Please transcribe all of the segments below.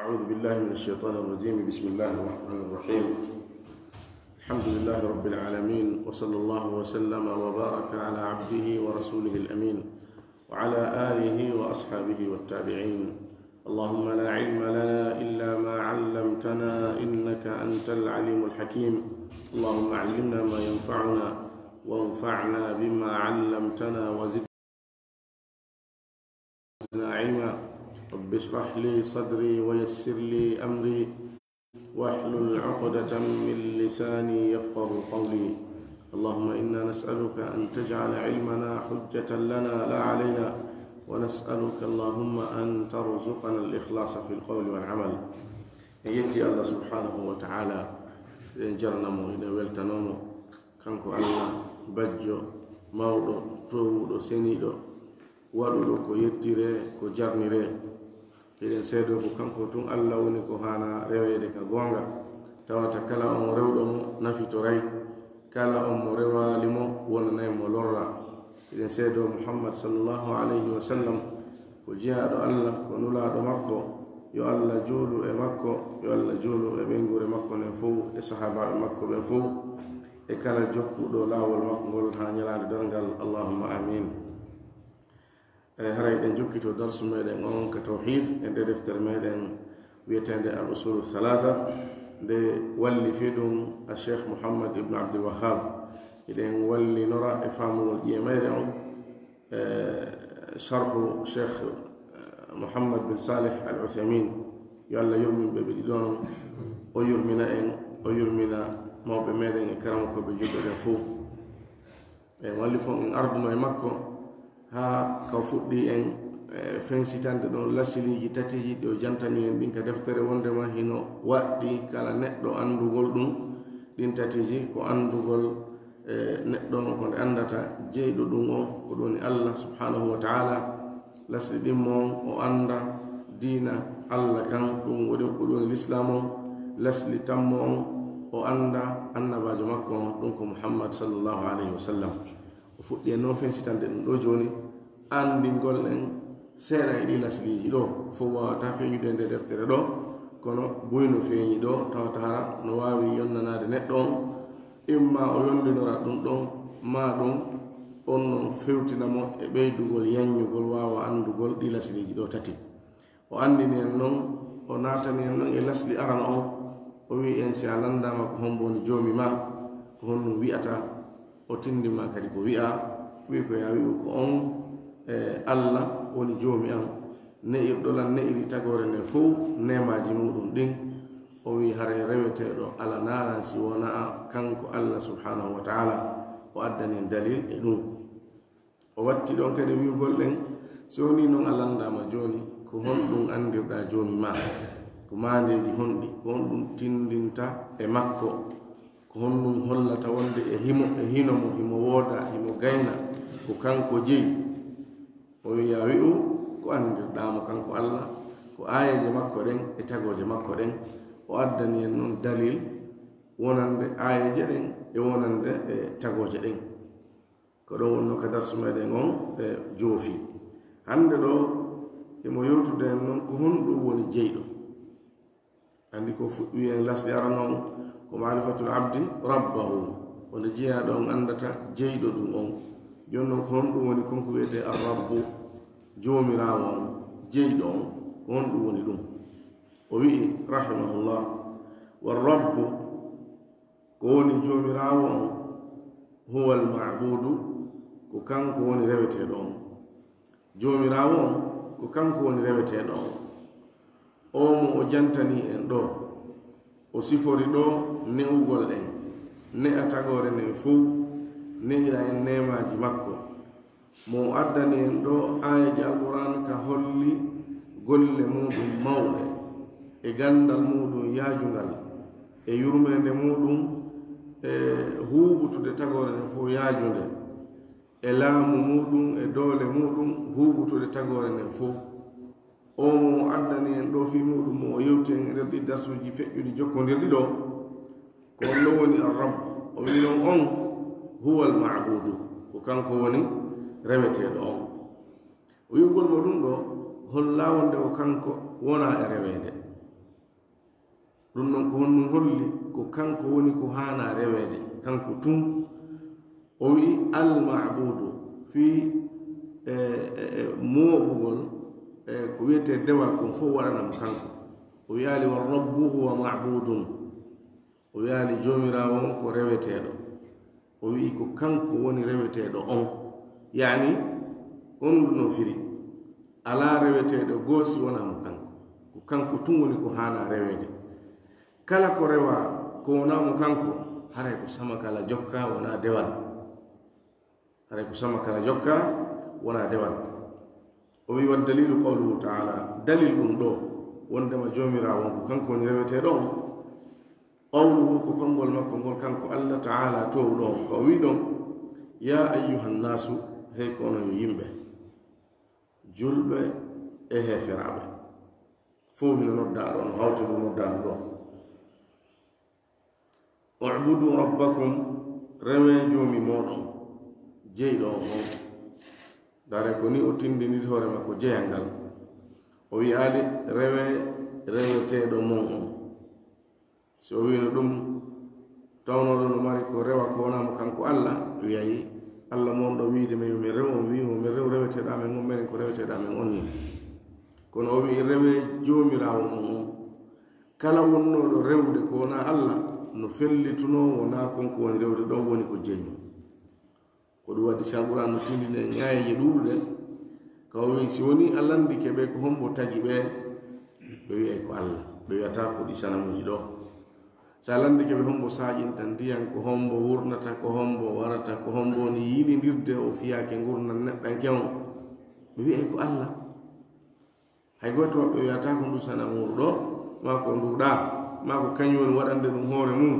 أعوذ بالله من الشيطان الرجيم. بسم الله الرحمن الرحيم. الحمد لله رب العالمين، وصلى الله وسلم وبارك على عبده ورسوله الأمين وعلى آله وأصحابه والتابعين. اللهم لا علم لنا إلا ما علمتنا إنك أنت العليم الحكيم. اللهم علمنا ما ينفعنا وانفعنا بما علمتنا وزدنا علما. رب اشرح لي صدري ويسر لي أمري واحلل عقدة من لساني يفقه قولي. اللهم إنا نسألك أن تجعل علمنا حجة لنا لا علينا، ونسألك اللهم أن ترزقنا الإخلاص في القول والعمل. يأتي الله سبحانه وتعالى جرنمو إذا ولتنمو كنكو الله بجو مودو تودو سنيدو waɗuɗo ko yettire ko jarnire. eɗen seedo ko kanko tun allah woni ko hana rewede ka gonga. tawata kala on rewɗo mo nafitoray, kala on mo rewali mo wonanay mo lorra. eɗen seedo muhammad sallallahu alayhi wa sallam ko jeyaɗo allah, ko nulaɗo makko. yo allah juulu e makko, yo allah juulu e ɓengure makko nen fof, e sahabaɓe makko ɓen fof, e kala jokkuɗo lawol makko ngol ha ñalade dargal. allahumma amin. haray ɗen jokkito darsu meɗen on ka tawhid e nde deftere meɗen wiyetende al usulu thalatha, nde walli fi ɗum a cheikh mouhammad ibnu abdulwahab. eɗen wallinora e famugol ƴiye meɗen on sharhu cheikh mouhammad bin salih al uthaymin. yo allah yurmin ɓe ɓe ɗiɗon o yurmina en, o yurmina mawɓe meɗen e karama koɓe joɗɗoɗen fof. en walli fo en arduno e makko ha ka fuɗɗi en fensitande ɗon lasiliji tatiji ɗi o jantani en ɗin ka deftere wondema hino waɗɗi kala neɗɗo andugol ɗum. ɗin tatiji ko andugol neɗɗo on ko nde andata jeyɗo ɗum o ko ɗoni allah subhanahu wa taala. lasli ɗin mon o anda dina allah kan ɗum waɗi ko ɗoni l'islam on. lasli tammo on o anda annabajo makko on ɗum ko muhammad sallallahu alayhi wa sallam. o fuɗɗi en noon fensitande ɗum ɗo joni andingol en seeɗa e ɗi lasliji ɗo fof wawata feñude nde deftere ɗo, kono buyno feeñi ɗo tawata hara no wawi yonnanade neɗɗo on. imma o yondinora ɗum ɗon, ma ɗum on non fewtinamo e ɓeydugol yaññugol wawa andugol ɗi lasliji ɗo tati. o andini en noon, o natani en noon e lasli arana on. o wi en si a landama ko homboni joomi ma, ko honno wi'ata, o tindima kadi ko wi'a. wi ko ya wi'u ko on allah woni joomi an, ne'irɗolan ne'iri tagore nden fof nemaji muɗum ɗin. o wi haray reweteɗo ala naran si wona kanko allah subhanahu wa taala. o addani en dalil e ɗum. o watti ɗon kadi wi'ugol ɗen si woni noon a landama joni, ko honɗum andirɗa joomi ma, ko mandeji honɗi, ko honɗum tindinta e makko, ko honɗum hollata wonde e hino mo, himo wooda, himo gayna, ko kanko jeyi. o wiya wi'u ko andirɗamo kanko allah, ko ayeje makko ɗen e tagoje makko ɗen. o addani en noon dalil wonande ayeje ɗen e wonande e tagoje ɗen. ko ɗon wonno ka darsu meɗen on e joofi. hande ɗo emo yewtude en noon ko honɗum woni jeyɗo. andi ko fuɗɗi en lasɗi arano on ko marifatul abdi rabbahu, wonde jeeyaɗo on andata jeyɗo ɗum on. joni noon ko honɗum woni konko wiyete arrabbu, joomirawo on, jeyɗo on, ko honɗum woni ɗum. o wi'i rahimahullah, warrabbu, ko woni joomirawo on, huwa almabudu, ko kanko woni reweteɗo on. joomirawo on ko kanko woni reweteɗo on. o mo o jantani en ɗo, o sifori ɗo ne'ugol en, ne'a tagore nden fof, ne'ira en nemaji makko. mo addani en ɗo ayaji alquran ka holli golle muɗum mawɗe, e gandal muɗum yaajungal, e yurmede muɗum e huɓutude tagore nden fof yaajunde, e laamu muɗum e doole muɗum huɓutude tagore nden fof. o mo addani en ɗo fi muɗum mo o yewti en nder ɗi darsuji feƴƴuɗi jokkodirɗi ɗo, ko on ɗo woni arrab. o wi noon on huwa almabudu, ko kanko woni reweteɗo on. o wi'ugol mo ɗum ɗo holla wonde o kanko wona e rewede. ɗum noon ko honɗum holli ko kanko woni ko hana rewede kanko tun o wi almabudu fi moɓugol ko wiyete dewal kon fof waɗanamo kanko o wiyali wa rabbu huwa mabudun o wiyali jomirawo on ko reweteɗo o wi ko kanko woni reweteɗo on yani on no firi ala reweteɗo goosi wonamo kanko ko kanko tun woni ko hana rewede kala ko rewa ko wonamo kanko haray ko sama kala jokka wona dewal haray ko sama kala jokka wona dewal o wi wa dalilu qawluhu taala dalil ɗum ɗo wondema jomirawo ko kanko woni reweteɗo on qawluhu ko kongol makko ngol kanko allah taala tow ɗon ko wi ɗon ya ayyuha nnasu hey ko ono yo yimɓe julɓe e heferaɓe fof hino nodda ɗo no hawte ɗum noddaɗo ɗo ubudu rabbakum rewe joomi moɗon jeyɗo on on dare ko ni o tindiniti hoore makko jeyal ngal o wiyali reweteɗo mon on so o wino ɗum tawnoɗo no mari ko rewa ko wonamo kanko allah wiyayi allah mon ɗo wiide mi mi rew on wimo mi rew reweteɗo amen on minen ko reweteɗo amen on ni kono o wi rewe jomirawo mon on kala wonnoɗo rewde ko wona allah no fellituno wona konko woni rewde ɗo woni ko jeeño ko ɗum waddi alquran no tindine ñayeje ɗuɗuɗe ka o wi si woni allandike ɓe ko hombo tagi ɓe ɓe wiyay ko allah ɓe wiyata ko ɗi sanamuji ɗo so allandike ɓe hombo saƴinta ndiyan ko hombo wurnata ko hombo warata ko hombo ni yiɗidirde o fiyake gurnan neɗɗanke on ɓe wiyay ko allah hay goto maɓɓe wiyata ko ndu sanamuru ɗo ma ko nduɗa ma ko kañum woni waɗande ɗum hoore mum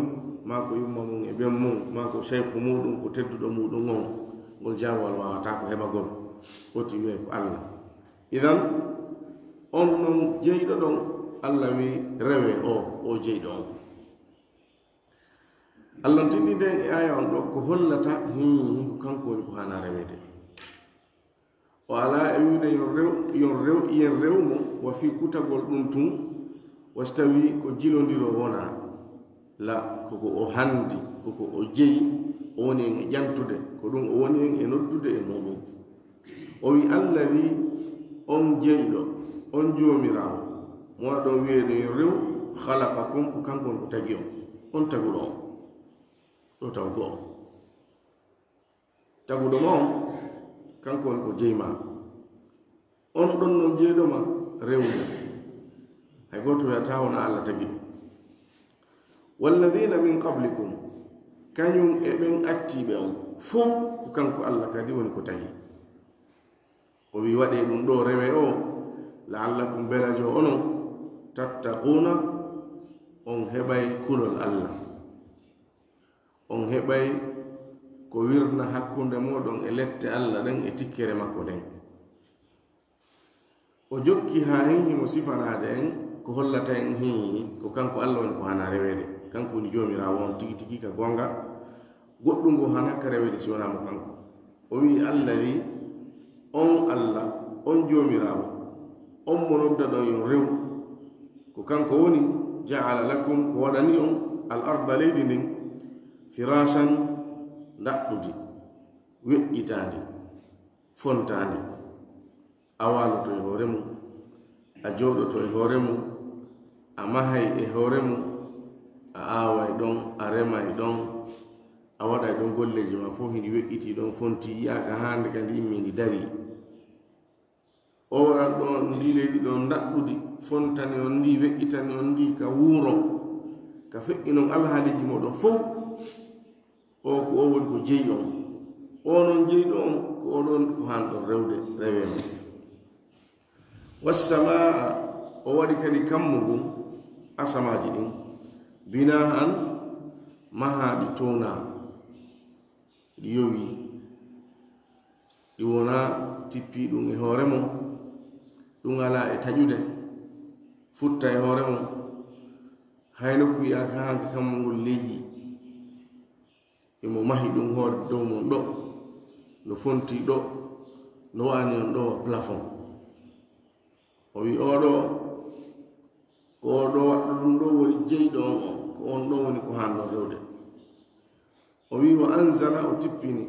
ma ko yumma mum e ɓen mum ma ko cheikhu muɗum ko tedduɗo muɗum on ngol jawal wawata ko heɓagol oti wiye ko allah idan on noon jeyɗo ɗon allah wi rewe o jeyɗo on allah tindide e aya on ɗo ko hollata ko kanko woni ko hana rewede o ala e wiide yen rewmo wa fi kutagol ɗum tun wasi tawi ko jilodiro wona la koko o handi koko o jeyi o woni en e ƴantude ko ɗum o woni en e noddude e muɗum o wi allah wi on jeyɗo on jomirawo mowa ɗon wiyeɗo en rew halakakum ko kanko on ko tagi on taguɗo on ɗo taw goo taguɗo ma on kanko woni ko jeyma on ɗon no jeyɗoma rewde hay goto wiyata wona allah tagi ɗum walladina min qablikum kañum e ɓen attiɓe on fof ko kanko allah kadi woni ko tagi o wi waɗe ɗum ɗo rewe o laallakum belajo onon tattaquna on heɓay kulol allah on heɓay ko wirna hakkunde moɗon e lette allah ɗen e tikkere makko ɗen o jokki ha hen himo sifanade en ko hollata en hi ko kanko allah woni ko hana rewede kanko woni jomirawo on tigi tigi ka gonga goɗɗum ngo hana ka rewede si wonamo kanko o wi allah wi on allah on jomirawo on mo nodda ɗon yo rew ko kanko woni jaala lakum ko waɗani on al arda leydi ndin firasan daɗɗudi weƴƴitandi fontandi a waloto e hoore mum a jooɗoto e hoore mum a mahay e hoore mum a aaway ɗon a remay ɗon a waɗay ɗon golleji ma fof hini weƴƴiti ɗon fonti yiyaka hande ka ndi immi ndi dari o waɗan ɗon ndi leydi ɗon daɗɗudi fontani on ndi weƴƴitani on ndi ka wuuro ka feƴƴi noon alhaaliji moɗon fof o ko o woni ko jeyi on onon jeyɗo on ko oɗon ko hanɗon rewde rewe ma wassamaa o waɗi kadi kammugum asamaji ɗin bina an mahaɗi towna ɗi yowi ɗi wona tippi ɗum e hoore mum ɗum ala e taƴude futta e hoore mum hayno ko yaka hanka kammugol leƴƴi emo mahi ɗum hoore dow mon ɗo no fonti ɗo no wani on ɗo plafond o wi oɗo ko ɗo waɗɗo ɗum ɗo woni jeyɗo on o ko on ɗo woni ko hanno rewde o wi wa anzala o tippini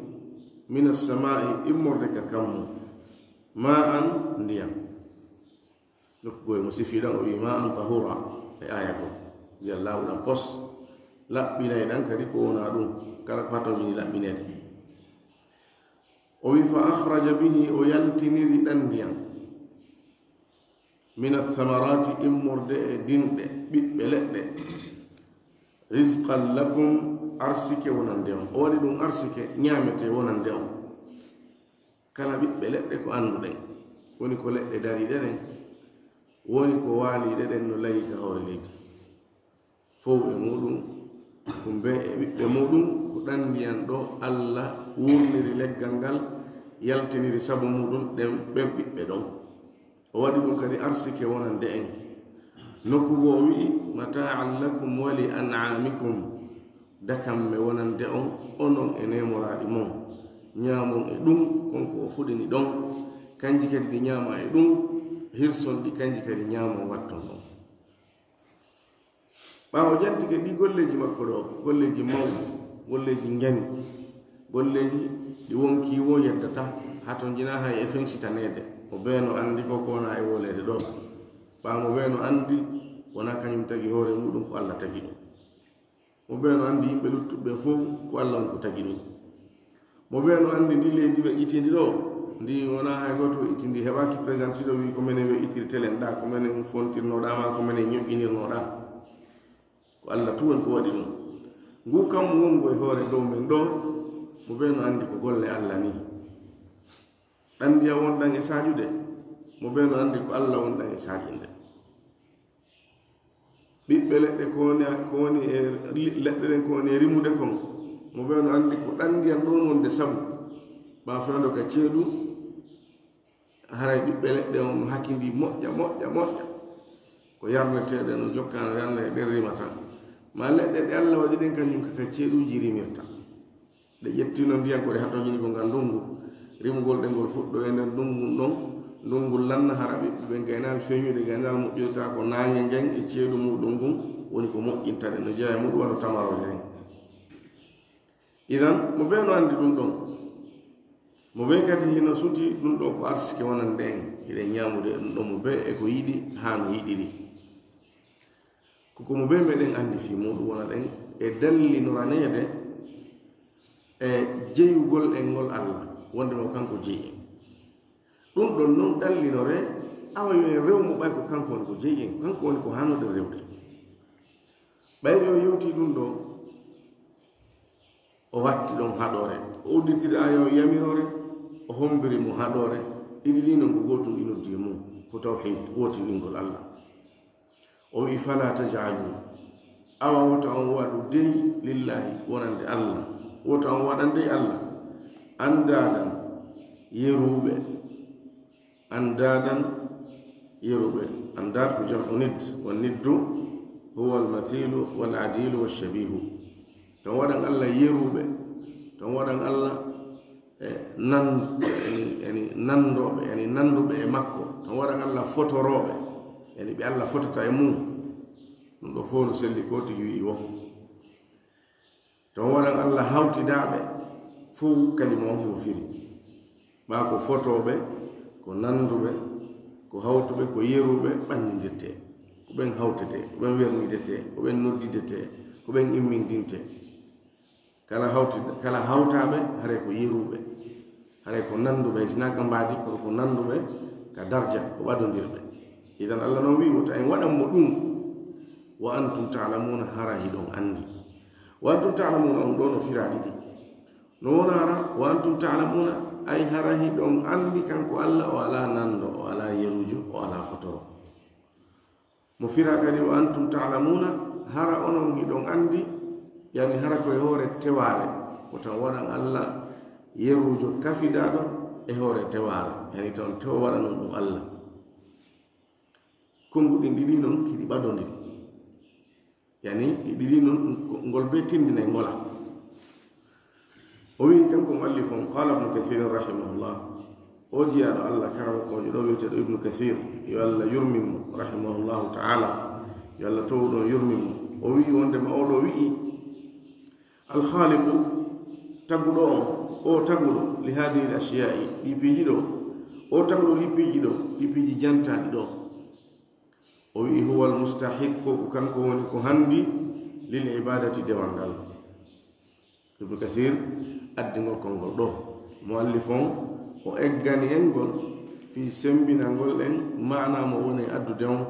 min assamai immorde ka kammu ma an ndiyam nokkugoye mo sifiɗan o wi ma an tahura e aya ko ndiyam lawɗan pos laɓɓinay ɗan kadi ko wona ɗum kala ko hato mini laɓɓinede o wi fa akhraja bihi o yaltiniri ɗan ndiyam min athamarati immorde e dinɗe ɓiɓɓe leɗɗe risqan lakum arsike wonande on o waɗi ɗum arsike ñamete wonande on kala ɓiɓɓe leɗɗe ko annduɗen woni ko leɗɗe dariɗe ɗen woni ko waaliɗe ɗen no layi ka hawre leydi fof e muɗum kumbe e ɓiɓɓe muɗum ko ɗan ndiyan ɗo allah wurniri leggal ngal yaltiniri sabu muɗum ɗen ɓen ɓiɓɓe ɗon o waɗi ɗum kadi arsike wonande en nokkugo o wi'i mataan lakum wali an'amikum dakamme wonande on onon e nemoraɗi mon ñaamon e ɗum konko o fuɗini ɗon kanji kadi ɗi ñaama e ɗum hirson ɗi kanji kadi ñaamon watton ɗon ɓaawo jantike ɗi golleji makko ɗo golleji mawɗi golleji ngani golleji ɗi wonki wo yeddata hato jina hay e fensitanede o beeno andi ko kona e wolede ɗo ɓaamo beeno andi wona kañum tagi hoore muɗum ko allah tagi ɗum mo beeno andi yimɓe luttuɓe fof ko allah on ko tagi ɗum mo beeno andi ndi leydi ɓe itindi ɗo ndi wona hay goto ɓe itindi heɓaki présenté ɗo wi ko menen ɓe ittiri telen ɗa ko menen fontirnoɗama ko menen ñoƴƴinirnoɗa ko allah tuwon ko waɗi ɗum ngu kam wongo e hoore dow men ɗo mo beeno andi ko golle allah ni ɗan ndiyam wonɗan e sajude mo beeno andi ko allah wonɗan e sajinde ɓiɓɓe leɗɗe ko woni e leɗɗe ɗen ko woni e rimude kon mo beeno andi ko ɗan ndiyam ɗon wonde sabu ɓa fewndo ka ceeɗu haray ɓiɓɓe leɗɗe on hakkindi moƴƴa ko yarneteɗe no jokkano yarne e ɗen rimata ma leɗɗe ɗe allah waɗi ɗen kañum kaka ceeɗuji rimirta ɗe ƴettino ndiyam ko ɗe hattoñini ko ngal ndungu rimugol ɗe ngol fuɗɗo e nder ndungu ɗon ndungu lanna hara ɓiɓɓe ɓe gaynal feñude gaynal moƴƴirta ko nange ngen e ceeɗu muɗum ngun woni ko moƴƴintaɗe no jeeya muɗum wano tamarode hen idan mo ɓeeno andi ɗum ɗon mo ɓe kadi hino suti ɗum ɗo ko arsike wonande en hiɗen ñamude ɗum ɗon mo ɓe e ko yiɗi ha no yiɗiri koko mo ɓe meɗen andi fi muɗum wona ɗen e dallinoranede e jeyugol en ngol allah wondemo kanko jeyi en ɗum ɗon noon dallinore awa yo en rewmo ɓay ko kanko woni ko jeyi en kanko woni ko hannude rewde ɓayri o yewti ɗum ɗo o watti ɗon haɗore o udditiri aya o yamirore o hombiri mo haɗore ɗiɗi ɗi non ko gotum ɗinoddi e mum ko tawhid wotiɗingol allah o wi fala tajalu awa wota on waɗu dey lillahi wonande allah wota on waɗan dey allah andadan yeruɓe andad ko jamu nid wa niddu huwa almathilu waladilu walshabihu tan waɗan allah yeruɓe tan waɗan allah nandoɓe yani nanduɓe e makko tan waɗan allah fotoroɓe yani ɓe allah fotata e mum ɗum ɗo fof no selli ko tigi wi wo tan waɗan allah hawtidaɓe fof kadi mo himo firi ɓa ko fotoɓe ko nanduɓe ko hawtuɓe ko yeruɓe ɓannidirte ko ɓen hawtete ko ɓen wernidete ko ɓen noddidete ko ɓen immindinte kala hawtaɓe hare ko yeruɓe hare ko nanduɓe sinaga mbadi koto ko nanduɓe ka darja ko ɓadodirɓe idan allah noon wi wota en waɗanmo ɗum wa antum talamuna hara hiɗon andi wa antum talamuna on ɗo no fira ɗiɗi no wonara wa antum talamuna ay hara hiɗon andi kanko allah o ala nando o ala yerujo o ala fotoro mo fira kadi wa antum talamuna hara onon hiɗon andi yani hara koye hoore teware ko tan waɗan allah yerujo kafidaɗo e hoore teware yani tan tewo waɗanon ɗum allah kongu ɗin ɗiɗi noon kiɗi ɓadodiri yani ɗi ɗiɗi noon ngol be tindina e ngola o wi kanko mo alli fon qala ibnu kathir rahimahullah o jiyaɗo allah karama kojo ɗo wiyeteɗo ibnu kathir yo allah yurmimo rahimahullahu taala yalla towɗon yurmimo o wi wondema oɗo wi'i alkhaliqu taguɗo on o taguɗo li hadihi l asiyai ɗi piiji ɗo o taguɗo ɗi piiji ɗo ɗi piiji jantaɗi ɗo o wi huwa almustahiqu ko kanko woni ko handi lil ibadati dewal ngal ibnu kasir addingol kolngol ɗo muallif on o eggani en ngol fi sembinangol en mana mo woni addude on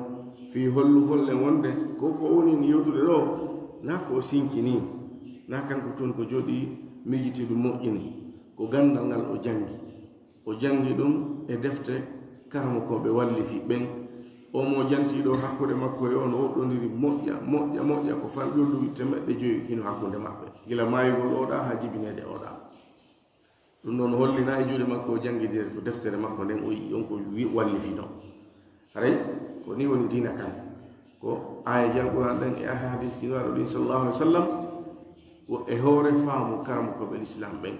fi hollugol en wonde ko woni ni yewtude ɗo na ko o sinkini na kanko toon ko joɗi mijiti ɗum moƴƴini ko gandal ngal o jangi ɗum e defte karamokoɓe wallifi ɓen o mo jantiɗo hakkude makko e on o ɗondiri moƴƴa ko fan ƴolluwi temeɗɗe joyi hino hakkude maɓɓe gila mayugol oɗa ha jibinede oɗa ɗum noon hollina e juuɗe makko o jangidire ko deftere makko nden o yi on ko wallifi ɗon haray ko ni woni dina kan ko aya jalquran ɗen e hadis kinoaɗo ɗin sallallahu alih wa sallam e hoore faamu karamokoɓe l'islam ɓen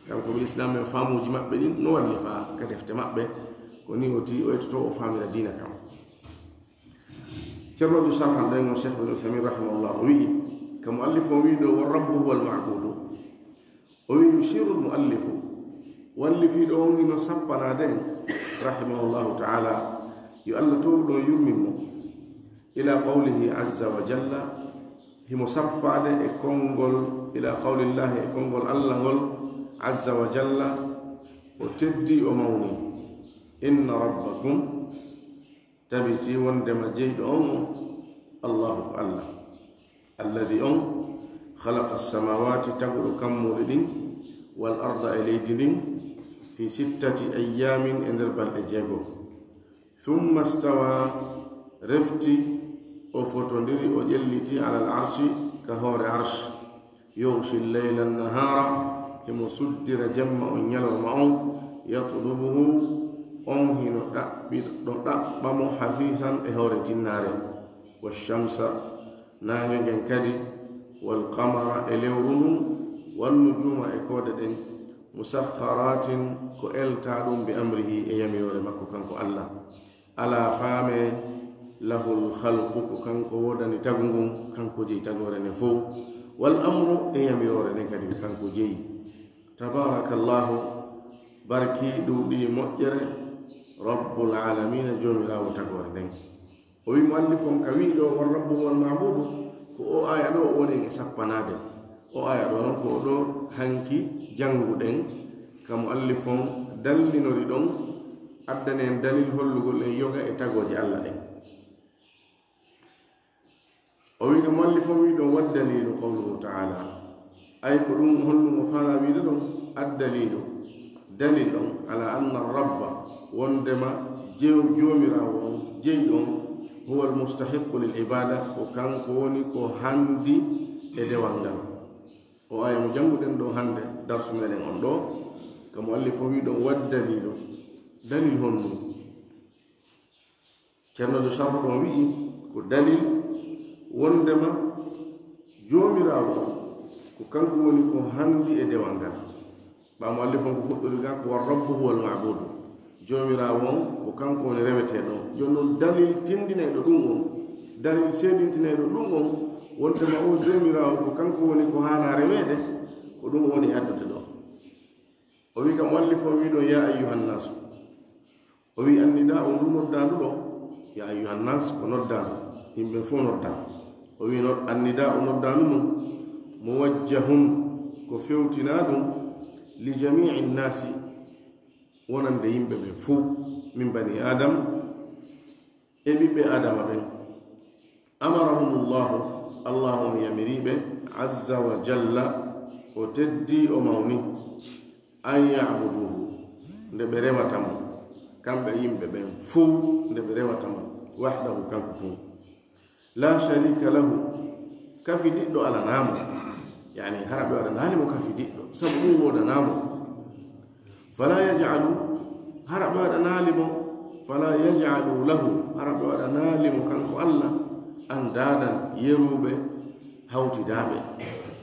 karamokoɓe l'islam ɓen faamuji maɓɓe ɗin no wallifa ka defte maɓɓe ko ni oti o yettoto o faamira dina kam cernojo sarhan ɗen on cheikh bin uthamin rahimahullah o wi'i ka muallif o wi ɗo wa rabbu huwa almabudu o wi yushiru lmuallifu wallifiɗo on hino sappanade en rahimahullahu taala yo allah to ɗo yurminmo ila qawlihi azza wa jalla himo sappade e konngol ila qawlillahi e konngol allah ngol azza wa jalla o teddi o mawni inna rabbakum tabiti wondema jeyɗo on allahu allah alladi on khalaqa alsamawati taguɗo kammuɗe ɗin wal arda e leydi ndin fi 6 ayamin e nder balɗe 6 thumma stawa refti o fotondiri o ƴelliti ala al arshi ka hoore arsh yughshi lleyla annahara emo suddira jamma on ñalawma on yatlubuhu on hino ɗo ɗaɓɓamo hasisan e hoore tinnare washamsa naange ngen kadi walqamara e lewru ndun wannujuma e koode ɗen musakharatin ko elta ɗum bi amrihi e yamirore makko kanko allah ala faame lahul khalqu ko kanko wodani tagu ngun kanko jeyi tagore nden fof wal amru e yamirore nden kadi kanko jeyi tabarakallahu barki ɗuuɗi moƴƴere rabbul alamina jomirawo tagore nden o wi muallif on ka wi ɗo won rabbu wal mabudu ko o aya ɗo o wonen e sappanade o aya ɗo noon ko o ɗo hanki janguɗen ka muallif on dallinori ɗon addane en dalil hollugol en yoga e tagoje allah ɗen o wi ka muallif on wi ɗon waddalilu qawluhu taala ay ko ɗum hollumo faala wiide ɗon addalilu dalil on ala anna rabba wondema joomirawo on jeyɗo on huwa almustahiqu lil ibada ko kanko woni ko handi e dewal ngal o aya mo janguɗen ɗo hande darsu meɗen on ɗo ka muallif o wi ɗon waddalilu dalil honnu ceernojo sarho ɗon wi'i ko dalil wondema joomirawo on ko kanko woni ko handi e dewal ngal ɓa muallif on ko fuɗɗori ga ko war rabbu huwa almabudu joomirawo on ko kanko woni reweteɗo joni noon dalil tindineɗo ɗum on dalil seedintineɗo ɗum on wondema o joomirawo ko kanko woni ko hana rewede ko ɗum woni addude ɗo o wi ka muallif on wi ɗon ya ayyuhannasu o wi annida o ndu noddandu ɗo ya ayyuhannas ko noddandu yimɓe fof nodda o wi annida o noddandu mum muwajjahun ko fewtina ɗum li jamii nnasi wonande yimɓe ɓe fuu min bani adam e ɓiɓɓe adama ɓen amarahumullahu allahu on yamiriɓe azza wa jalla o teddi o mawni an yabuduhu nde ɓe rewatamo kamɓe yimɓe ɓen fuu nde ɓe rewatamo wahdahu kanko tun la sharika lahu kafi diɗɗo alanamo yani hara ɓe waɗanalimo kafi diɗɗo sabu ɗum wodanamo fala yaj'alu hara ɓe waɗanalimo fala yaj'alu lahu hara ɓe waɗanalimo kanko allah andadan yeruɓe hawtidaɓe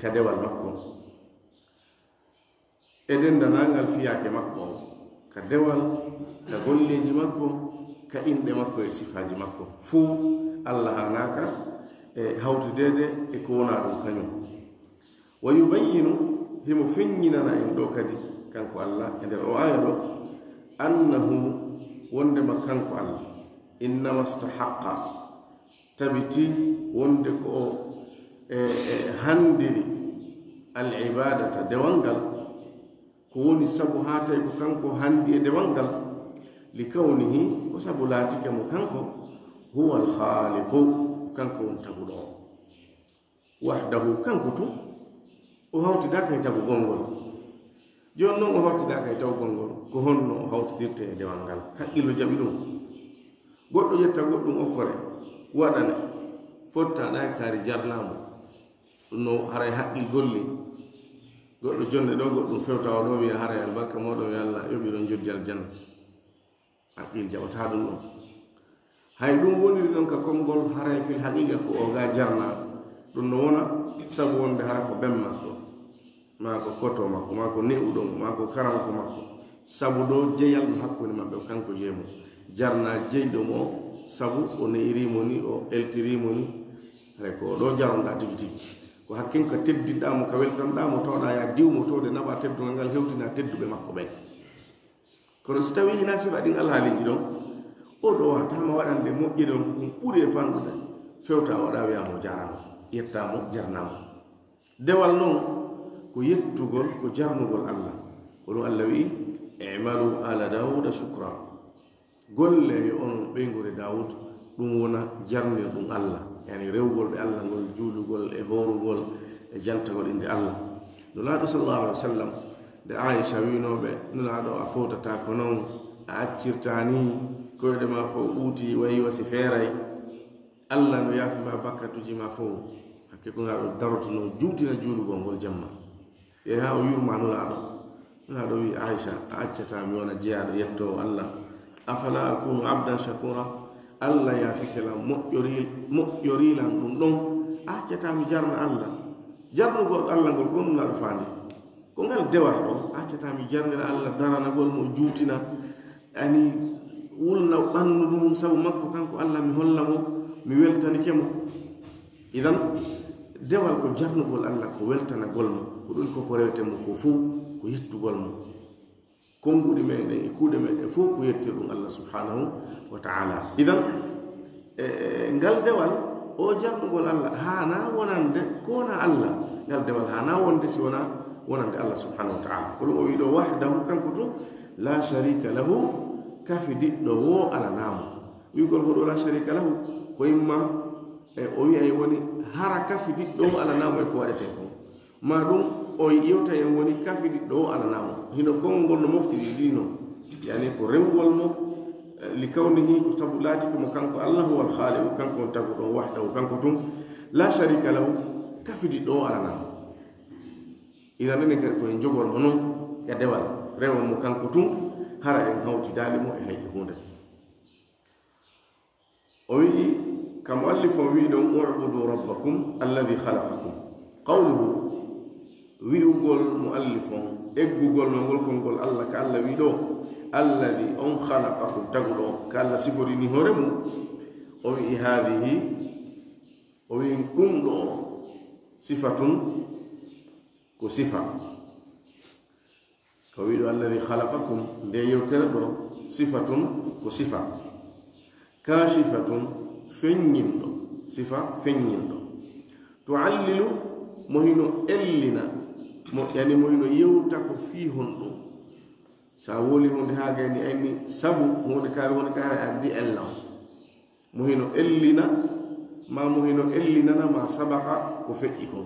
ka dewal makko e dendanangal fiyake makko on ka dewal ka golleji makko ka inɗe makko e sifaji makko fuu allah hanaka hawtidede e ko wona ɗum kañum wa yubayyinu himo feññinana en ɗo kadi kanko allah e nder o aya ɗo annahu wondema kanko allah innama stahaqa tabiti wonde ko o handiri al ibadata dewal ngal ko woni sabu ha tawi ko kanko handi e dewal ngal li kawnihi ko sabu laatike mo kanko huwa al khaliqu kanko won taguɗo o wahdahu kanko tu o hawtidaka e tagugol ngol joni noon o hawtidaka e tagugol ngol ko honno o hawtidirte e dewal ngal haqqillo jaɓi ɗum goɗɗo ƴetta goɗɗum okkore waɗane fottaɗa e kaari jarnamo ɗum no haray haqqil golli goɗɗo jonde ɗo goɗɗum fewtawa ɗo wiya haray albarka moɗon yo allah yoɓiɗon joddi aljanna haqqil jaɓata ɗum ɗon hay ɗum woniri ɗon ka konngol haray fil haqiqa ko o ga jarna ɗum no wona sabu wonde hara ko ɓen makko ma ko koto makko ma ko ne'uɗo ma ko karanko makko sabu ɗo jeyal ɗum hakkunde maɓɓe kanko jeemo jarna jeyɗo mo sabu o ne'irimo ni o eltirimo ni haray ko ɗo jaronɗa tigi tigi ko hakkin ko teddiɗɗamo ka weltanɗamo tawɗa ya diwmo towde naɓa teddugal ngal hewtina tedduɓe makko ɓen kono so tawi hina sifa ɗin alhaaliji ɗon o ɗo watama waɗande moƴƴiri on ɗum ɓuri e fanɗude fewta oɗa wiyamo jaramo yettamo jarnamo dewal noon ko yettugol ko jarnugol allah ko ɗum allah wi imalu ala dawuda shukra golle yo onon ɓeygore dawud ɗum wona jarnirɗum allah yani rewgol ɓe allah ngol juulugol e horugol e jantagol inde allah nulaaɗo sallallahu alih wa sallam nde aicha winoɓe nulaaɗo a fotata ko noon a accirta ni koyɗe ma fof ɓuuti wayi wasi feeray allah no yaafima bakkatuji ma fof hakke ko ngaɗo darotono juutina juulugol ngol jamma e ha o yurma nulaaɗo wi aicha a accata mi wona jeyaɗo yettowo allah afala akunu abdan shakura allah yaafikela moƴƴorilan ɗum ɗon accatami jarna allah jarnugol allah ngol ko nulaaɗo faandi ko ngal dewal ɗon accatami jarnira allah daranagol mo juutina ani wulna ɓandu ɗum sabu makko kanko allah mi holla mo mi weltanike mo idan dewal ko jarnugol allah ko weltanagol mo ko ɗum koko rewete mo ko fof ko yettugol mo konguɗi meɗen e kuuɗe meɗen fof ko yetti ɗum allah subhanahu wa taala idan ngal dewal o jarnugol allah hana wonande ko wona allah ngal dewal hana wonde si wona wonande allah subhanahu wa taala ko ɗum o wiɗo wahdahu kanko to la sharika lahu kafi diɗɗo wo alanamo wigol ko ɗo la sharika lahu ko imma o wiya woni hara kafi diɗɗo wo alanamo e ko waɗete ko ma ɗum o yewta en woni kafi diɗɗo wo alanamo hino konngol ngol no moftiri ɗino yani ko rewgol mo li kawnihi ko sabu laati ko mo kanko allah huwa alkhaliqu kanko on tagu ɗon wahdahu kanko tum la sharika lahu kafi diɗɗo wo alanamo ina nani kadi koye jogol mo noon e dewal rewa mo kanko tum hara en hawtidali mo e hay hunde o wi kam allif on wi ɗon ubudu rabbakum alladi khalaqakum qawluhu wi'ugol mo allif on eggugol ma ngol kolngol allah ka allah wi ɗo alladi on khalaqakum taguɗo ka allah siforini hoore mum o wi hadihi o wi ɗum ɗo sifatun ko sifa ko wiɗo alladi khalaqakum nde yewtere ɗo sifatun ko sifa kashifatun feññinɗo sifa feññinɗo tuallilu mo hino ellina yani mo hino yewta ko fi honɗum sa woli hunde ha gayni ayni sabu hunde kaare addi ellam mo hino ellina ma mo hino ellinana ma sabaka ko feƴƴi kon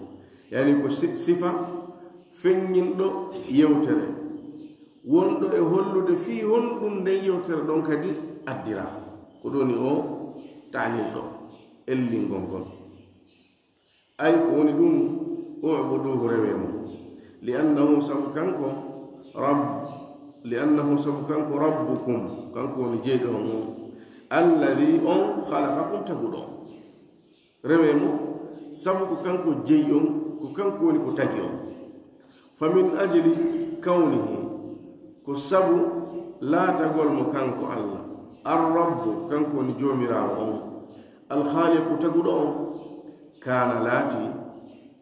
yani ko sifa feññinɗo yewtere wonɗo e hollude fi honɗum nden yewtere ɗon kadi addira ko ɗoni o taalilɗo ellingol ngol ay ko woni ɗum ubuduhu rewe mo liannahu sabu kanko rabbukum kanko woni jeyɗo on alladi on khalaqakum taguɗo rewe mo sabu ko kanko jeyi on ko kanko woni ko tagi on famin ajli kawnihi ko sabu laatagol mo kanko allah arrabbu kanko woni joomirawo on alkhaliqu taguɗo on kana laati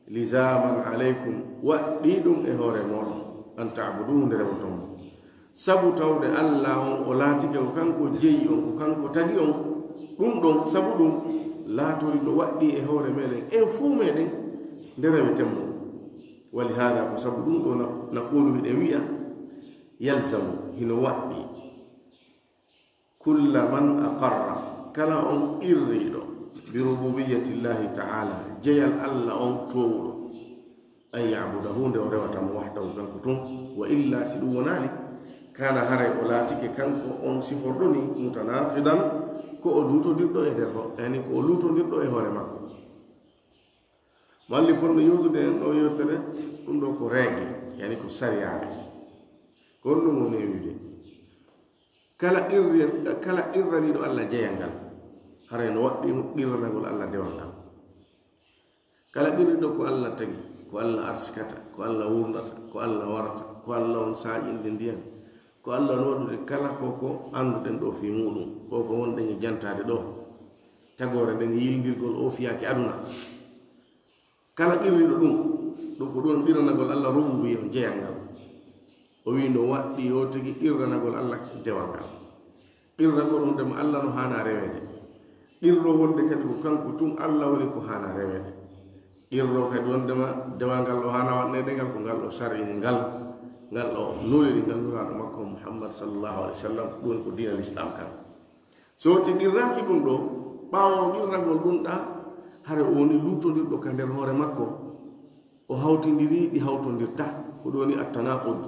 lizaman alaykum waɗɗi ɗum e hoore moɗon an tabuduhu nde rewoton sabu tawde allah on o laatike ko kanko jeyi on ko kanko tagi on ɗum ɗon sabu ɗum laatori ɗo waɗɗi e hoore meɗen en fuu meɗen nde rewetenmo wali hada ko sabu ɗum ɗo naqulu hiɗen wi'a yalzamu hino waɗɗi kulla man aqarra kala on irriɗo bi rububiyati llahi taala jeyal allah on towɗo an yabudahu nde o rewatamo wahdahu kanko tun wa illa si ɗum wonali kana haray o laatike kanko on siforɗo ni mutanaqidan ko o lutodirɗo e nder yani ko o lutodirɗo e hoore makko malli fonno yewtude en ɗo yewtere ɗum ɗo ko règle yani ko sariyaɓe ko ɗum woni wiide kala irraniɗo allah jeyal ngal haray no waɗɗimo irranagol allah dewal ngal kala irriɗo ko allah tagi ko allah arsikata ko allah wurdata ko allah warata ko allah on saaƴinde ndiyam ko allah no waɗude kala koko annduɗen ɗo fi muɗum koko wonɗen e jantade ɗo tagore nden yildirgol o fiyaki aduna kala irriɗo ɗum ɗo ko ɗon irranagol allah rububi on jeyal ngal o wi no waɗɗi o tigi irranagol allah dewal ngal irragol on ɗema allah no hana rewede irro wonde kadi ko kanko tun allah woni ko hana rewede irro kadi wondema dewal ngal o hana waɗnede ngal ko ngal o sarini ngal o noliri ngal nuraɗo makko muhammad sallallahu alaihi wasallam ɗum ko dina l'islam kan so ti irraki ɗum ɗo ɓawo irragol ɗum ɗa hare o woni lutodirɗo ka nder hoore makko o hawtidiri ɗi hawtodirta ko ɗoni attanaqud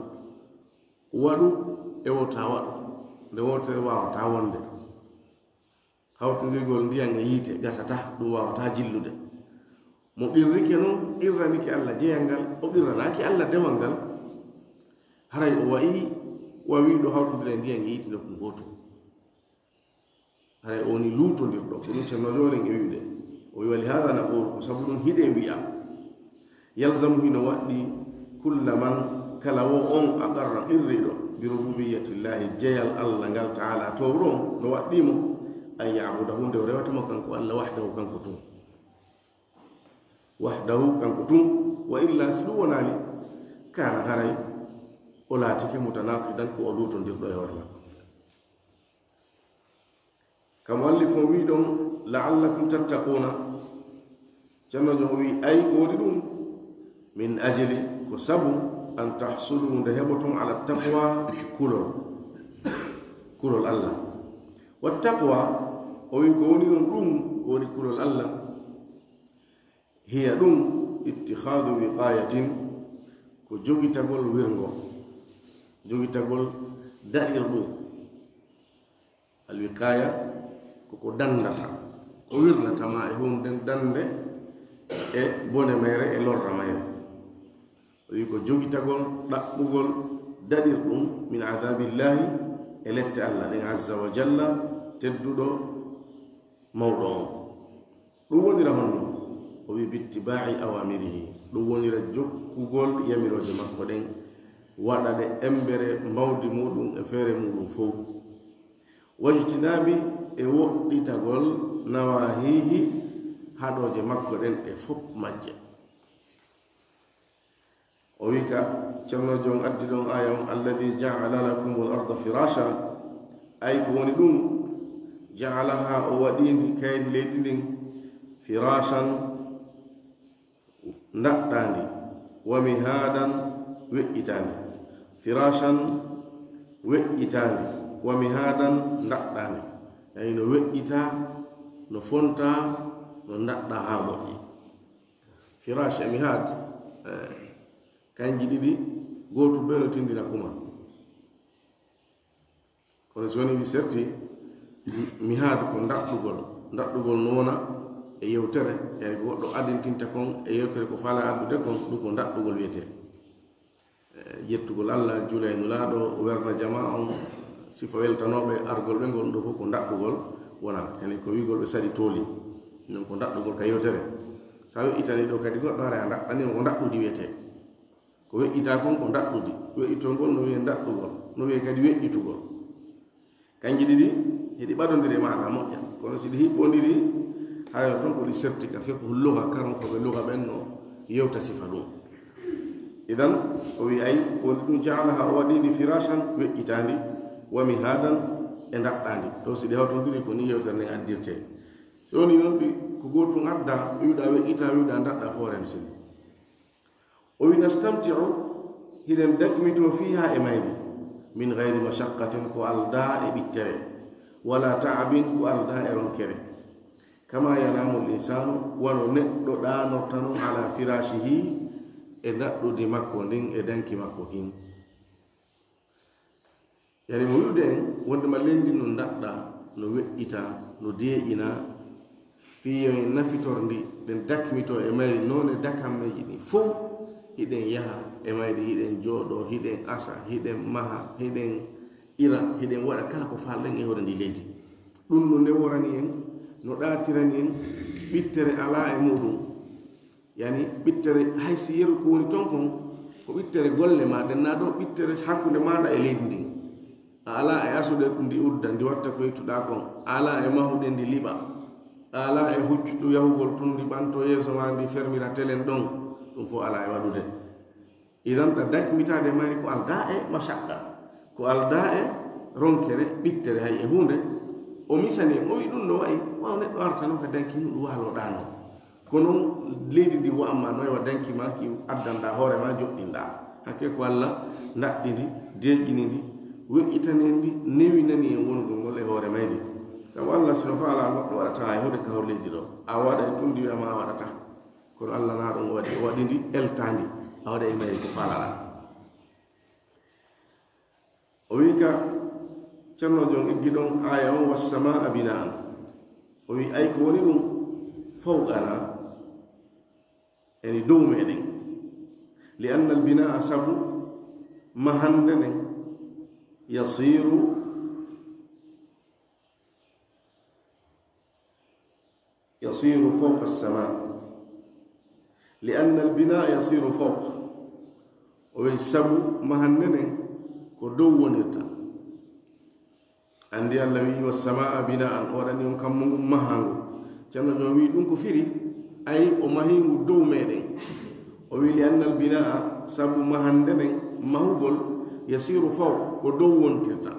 waɗu e wota waɗu nde wotere wawata wonde hawtodirgol ndiyam e yiite gasata ɗum wawata jillude mo irrike noon irranike allah jeyal ngal o irranaki allah dewal ngal haray o wawi ɗo hawtodira ndiyam e yiite nokku goto haray o woni lutodirɗo ko ɗum ceerno jolen e wiide o wi wali hada naqulu ko sabu ɗum hiɗe wi'a yalzamu hino waɗɗi kulla man kala wo on aqarra irriɗo bi rububiyati llahi jeyal allah ngal taala towɗon no waɗɗimo an yabudahu nde o rewatamo kanko allah wahdahu kanko tun wa illa si ɗum wonali kana haray o laatike mutanaqidan ko o lutodirɗo e hoore makko kam walli fo wi ɗon la'allakum tattaquna ceerno jon wi ay woodi ɗum min ajli ko sabu an tahsulu nde heɓoton ala taqwa kulol allah wa taqwa o wi ko woni ɗon ɗum ko woni kulol allah hiya ɗum ittihadu wiqayatin ko jogitagol wirgo jogitagol daɗirɗum alwiqaya koko dandata o wirnatama e hunde dande e bone mayre e lorra mayre o wi ko jogitagol ɗaɓɓugol daɗirɗum min adabillahi e lette allah ɗen azza wa jalla tedduɗo mawɗo on ɗum wonira honno o wi bittibai awamirihi ɗum wonira jokkugol yamiroje makko ɗen waɗaɗe embere mawdi muɗum e feere muɗum fof wajtinabi e woɗɗitagol nawahihi haɗoje makko ɗen e fof majje o wi ka ceerno jon addi ɗon aya on alladi jaala lakum l arda firasha ay ko woni ɗum jaalaha o waɗindi kaydi leydi ndin firashan ndaɗɗandi wa mihadan weƴƴitandi firashan weƴƴitandi wa mihadan ndaɗɗandi ay no weƴƴita no fonta no ndaɗɗa ha moƴƴi firash e mihad kanji ɗiɗi goto ɓe no tindina kuma kono so woni wi serti mihad ko ndaɗɗugol nona e yewtere yani ko goɗɗo adintinta kon e yewtere ko faala addude kon ɗum ko ndaɗɗugol wiyete yettugol allah juula e nulaaɗo werna jama on sifa weltanoɓe argol ɓe ngol ɗo fof ko ndaɗɗugol wona yani ko wigol ɓe saɗi tooli non ko ndaɗɗugol ka yewtere sa weƴƴitani ɗo kadi goɗɗo hara a ndaɗɗanima ko ndaɗɗudi wiyete ko weƴƴita kon ko ndaɗɗudi weƴƴitolngol no wiye ndaɗɗugol no wiye kadi weƴƴitugol kanji ɗiɗi heɗi ɓadodiri mana moƴƴa kono siɗi hiɓɓodiri hayo ton ko di sertika fe ko lugha karam ko be lugha benno yewta sifa ɗum idan o wi ay ko ɗum jaalaha o waɗiɗi firashan weƴƴitandi wa mihadan e daɗɗandi ɗo si ɗi hawtodiri ko ni yewtere nden addirte joni noon ɗi ko gotum adda wiwɗa weƴƴita wiwɗa daɗɗa foren sili o wi nastamtiu hiɗen dakmito fiha e mayri min gayri mashaqqatin ko alda e ɓittere wala taabin ko alda e ronkere kama yanamu linsanu wano neɗɗo ɗanortano ala firashihi e daɗɗude makko ndin e danki makko kin yani mo wiwde en wondema lendi no daɗɗa no weƴƴita no deeƴina fiyo en nafitor ndi ɗen dakmito e mayri noone dakammeji ɗi fof hiɗen yaha e mayri hiɗen jooɗo hiɗen asa hiɗen maha hiɗen ira hiɗen waɗa kala ko falɗen e hoore ndi leydi ɗum no ndeworani en no ɗatirani en ɓittere ala e muɗum yani ɓittere haysi yeru ko woni ton kon ko ɓittere golle ma ɗenna ɗo ɓittere hakkude maɗa e leydi ndin a ala e asude ndi udda ndi watta ko yettuɗa kon ala e mahuɗe ndi liɓa ala e huccutu yahugol tun ndi ɓanto yeeso ma ndi fermira telen ɗon ɗum fof ala e waɗude idan ɗa dakmitade mari ko alda e mashakka ko alda e ronkere ɓittere hay e hunde o misani o wi ɗum no wayi waw neɗɗo arta noon ko danki mum ɗum waloɗano kono leydi ndi wo amma no wa danki ma ki addanɗa hoore ma joɗɗinɗa hakke ko allah daɗɗi ndi deƴƴini ndi weƴƴitani ndi newinani en wonugol ngol e hoore maydi kam allah sino faala goɗɗo waɗata e hunde ka hor leydi ɗo a waɗa e tundi wiyama a waɗata kono allah na ɗum waɗi o waɗi ndi eltandi a waɗa e mayri ko faalaɗa o wi ka ceerno jon eggiɗon aya on wassama bina'an o wi ay ko woni ɗum fawqana eni dow meɗen li anna al bina'a sabu mahande nden yasiru fawqa as-sama li anna al bina'a yasiru fawq o wi sabu mahande nden ko dow wonirta andi allah wi wassamaa bina'an o waɗani on kammu mahangu ceerno jon wi ɗum ko firi ay o mahingu dow meɗen o wi li annal bina'a sabu mahande nden mahugol yasiru fawq ko dow wontirta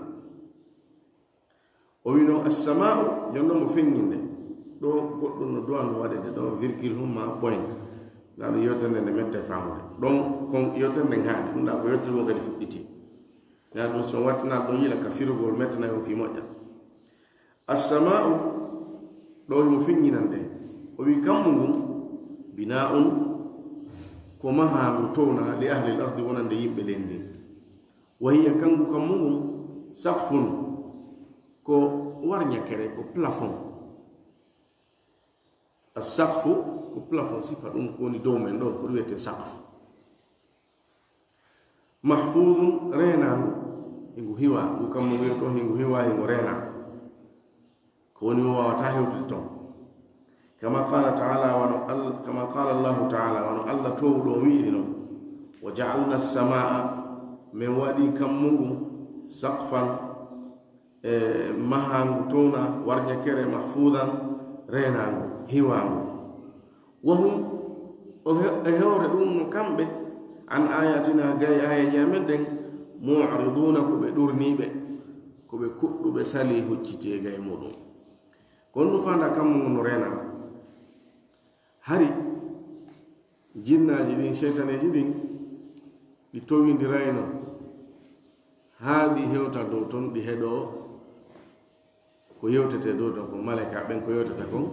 o wi noon assama'u jonno mo feŋŋinde ɗo goɗɗum no duwano waɗede ɗo virgule humma point ɗaɗo yewtere nde nde mette famude ɗon kon yewtere nden haaɗi ɗum ɗa ko yewtere ngo kadi fuɗɗiti ya ɗum so wattina ɗon yila ka firugol mettana on fi moƴƴa assama'u ɗo mo feŋŋinande o wi kammu ngun bina'un ko mahangu towna li ahli l ardi wonande yimɓe lendi wa hiya kangu kammu ngun sakfun ko warñakere ko plafond a sakfu ko plafond sifa ɗum ko woni dow men ɗo ko ɗum wiyete sakfu mahfudun renangu hingu hiwa ngu kammu wiyoto hingu hiwa hingu rena ko woni o wawata hewtude ton kama qala allahu taala wano allah towɗo wiiri noon wa jaalna assamaa min waɗi kammu ngu sakfan e mahangu towna warñakere mahfudan renangu hiwangu wahum e hewre ɗum no kamɓe an ayatina gay ayaji amen ɗen mu'riduna ko ɓe ɗurniɓe ko ɓe kuɗɗuɓe sali hoccite gay muɗum kono nu fanda kammu no rena hari jinnaji ɗin cheytaneji ɗin ɗi towindirayno haa ɗi hewta dow ton ɗi heɗo ko yewtete dow ton ko malaika ɓen ko yewtata kon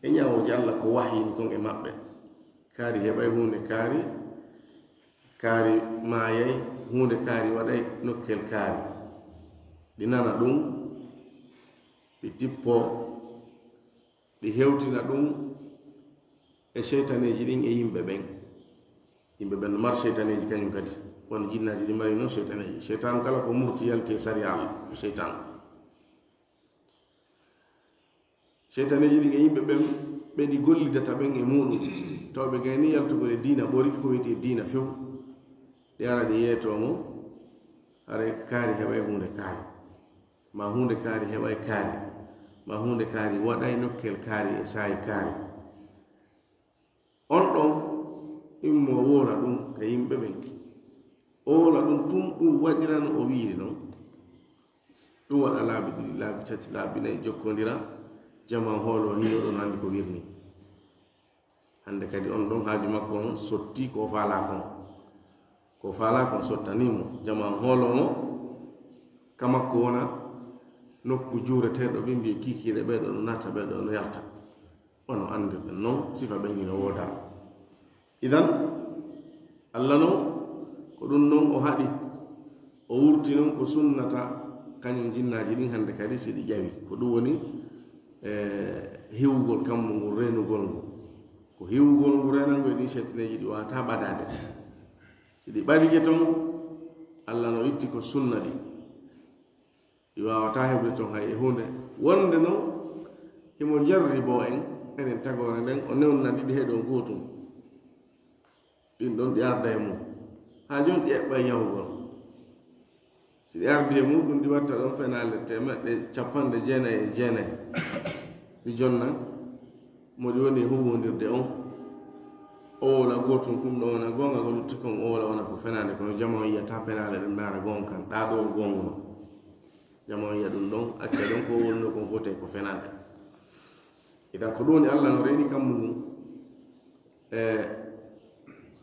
e ñawoji allah ko wahyini kon e maɓɓe kaari heɓay hunde kaari maayay hunde kaari waɗay nokkel kaari ɗi nana ɗum ɗi tippo ɗi hewtina ɗum e cheytaneji ɗin e yimɓe ɓen no mar cheytaneji kañum kadi wono jinnaji ɗi mari noon cheytaneji cheytan kala ko murti yalti e sari allah ko cheytan cheytaneji ɗin e yimɓe ɓen ɓeɗi gollidata ɓen e muɗum tawɓe gayni yaltugol e diina ɓori ko wiyete diina few ɗi ara ɗi yeetomo hare kaari heɓay hunde kaari ma hunde kaari heɓay kaari ma hunde kaari waɗay nokkel kaari e saayi kaari on ɗon immo wola ɗum ka yimɓe ɓen o wola ɗum tum ɗum waɗiran o wiiri noon ɗum waɗa laabi ɗiɗi laabi tati laabi nayi jokkodira jaman hoolo hiyo ɗon andi ko wirni hande kadi on ɗon haaju makko on sotti ko faala kon sottanimo jaman hoolo mo kamakko wona nokku juureteɗo ɓe mbiye kikiɗe ɓeɗo no natta ɓeɗo no yalta ono andirɗen noon sifa ɓen hino wooda idan allah noon ko ɗum noon o haɗi o wurti noon ko sunnata kañum jinnaji ɗin hande kadi siɗi ƴawi ko ɗum woni hiwgol kammu ngu renugol ngu ko hiwgol ngu renango e ɗin settineji ɗi wata ɓadade siɗi ɓaɗike ton allah no itti ko sunna ɗi ɗi wawata heɓde ton hay e hunde wonde noon himo jarri bo en enen tagore nden o newna ɗiɗi heɗon gotum ɗin ɗon ɗi arda e mum ha jon ɗi eɓɓa yahugol si ɗi ardi e muɗum ɗi watta ɗon fenale 99 ɗi jonna moɗi woni e huwodirde on o wola gotum kum ɗo wona gonga ko lutti kon o wola wona ko fenade kono jamo yiyata penale ɗum naara gon kan ɗaɗo gonguno jamo yiya ɗum ɗon acca ɗon ko wolno kon fote ko fenade idan ko ɗum woni allah no reni kammu ngu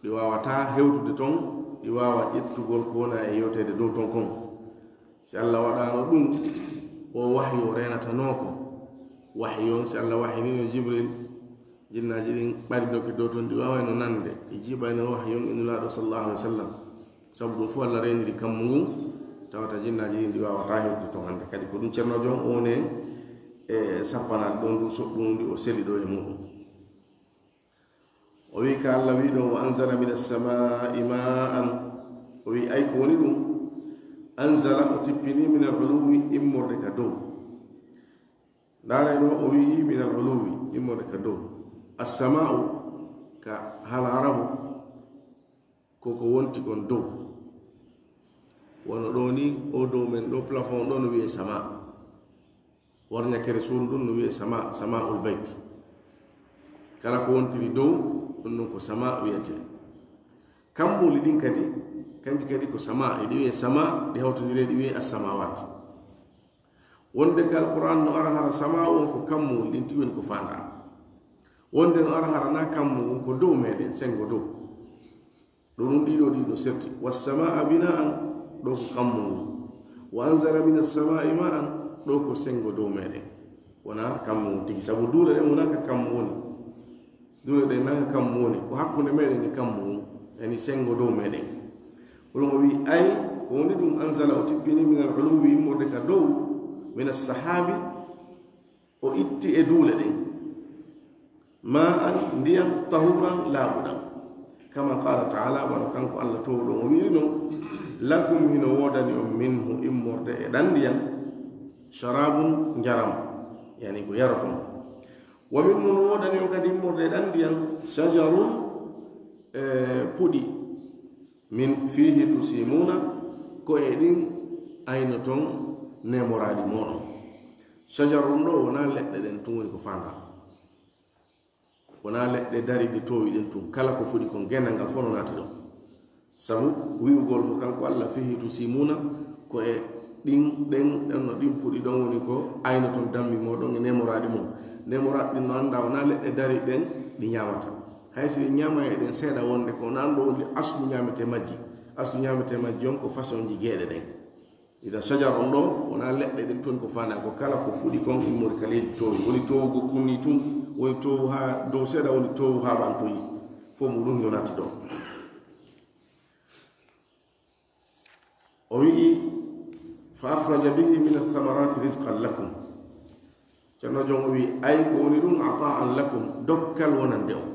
ɗi wawata hewtude ton ɗi wawa ƴettugol ko wona e yewtede dow ton kon si allah waɗano ɗum o wahyu o renatanoko wahyu on si allah wahinino jibril jinnaji ɗin ɓaridoke dow ton ɗi wawayno nande ɗi jiɓayno wahyu on inulaɗo sallallahu alih wa sallam sabu ɗum fof allah reniri kammu ngu tawata jinnaji ɗin ɗi wawata hewtude ton hande kadi ko ɗum ceernojo on one e sappanade ɗon ndu soɓɗumdi o seli ɗo e muɗum o wi ka allah wi ɗon wa anzala min assamai ma'an o wi ay ko woni ɗum anzala o tippini min aluluwi immorde ka dow ndaare ɗo o wi min aluluwi immorde ka dow assama'u ka hala arabu koko wonti kon dow wono ɗo ni o dow men ɗo plafond ɗo no wiye sama warñakere suuru ɗum no wiye sama'ul bayt kala ko wontiri dow ɗum noon ko sama wiyete kammuli ɗin kadi kanji kadi ko sama ɗi wiye sama ɗi hawtodire ɗi wiye assamawat wonde ka alquran no ara hara sama on ko kammuli ɗin ti woni ko fanda wonde no ara hara na kammu ko dow meɗen sengo dow ɗo ɗum ɗiɗo serti wassamaa bina'an ɗo ko kammulu wa anzala min assamai ma'an ɗo ko sengo dow meɗen wona kammu tigi sabu duule ɗen wonaka kammu woni duule ɗen naka kammu woni ko hakkunde meɗen e kammu yani sengo dow meɗen ɗum o wi ay ko woni ɗum anzala o tippini min aluluwi immorde ka dow min assahabi o itti e duule ɗen ma an ndiyam tahuran laaɓuɗam kama qala taala wano kanko allah towɗon o wiri noon lakum hino wodani on minhu immorde e ɗan ndiyam sharabun njaram yani ko yaroton wa min mun wodani on kadi immorde e ɗan ndiyam shajarun puɗi min fihi tusimuna ko e ɗin ayno ton nemoraɗi moɗon shajarun ɗo wona leɗɗe ɗen tun woni ko fanda wona leɗɗe dariɗi towi ɗen tun kala ko fuɗi kon gendal ngal fof no naati ɗon sabu wi'ugol mo kanko allah fihi tusimuna ko e ɗin ɗen ɗenno ɗin fuɗi ɗon woni ko ayno ton dammi moɗon e nemoraɗi mum nemoraɗi ɗin no anda wona leɗɗe dari ɗen ɗi ñamata hay so ɗi ñama e ɗen seeɗa wonde ko nanɗo woni aslu ñamete majji on ko façon ji gueɗe ɗen ida sajar on ɗo wona leɗɗe ɗen toon ko fanda ko kala ko fuɗi kon immori ka leydi towi woni towugo kunni tun woni towu ha dow seeɗa woni towu ha ɓantoyi fof mu ɗum hino natti ɗo o wi'i fa akhraja bihi min athamarati risqan lakum ceerno jon o wi ay ko woni ɗum ata'an lakum dokkal wonande on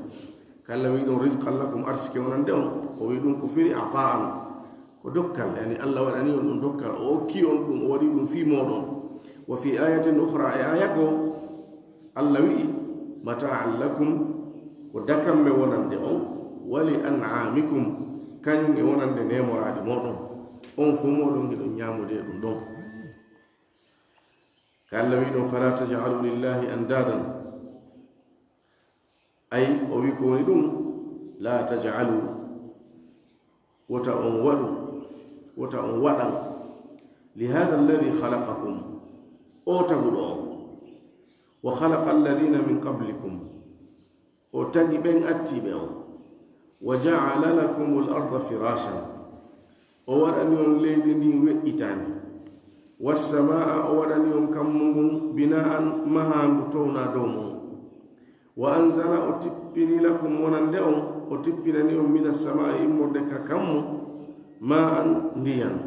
kala wi ɗum risqan lakum arsike wonande on o wi ɗum ko firi ata'an ko dokkal yani allah waɗani on ɗum dokkal o okki on ɗum o waɗi ɗum fi moɗon wa fi ayatin ukhra e aya go allah wi'i mata'an lakum ko dakamme wonande on wali an'amikum kañum e wonande nemoraɗi moɗon on fo moɗon hiɗon ñamude ɗum ɗon قال لهم فلا تجعلوا لله أندادا أي ويكون لا تجعلوا وتأولوا لهذا الذي خلقكم أوتبدوا وخلق الذين من قبلكم أوتجبن أتبعوا وجعل لكم الأرض فراشا أوران يوم ليدني وإتاني والسماء أوران يوم كمون بناء مهان تونا دومو وأنزل أتبني لكم ونندعو أتبني من السماء مردك كم ماء ديان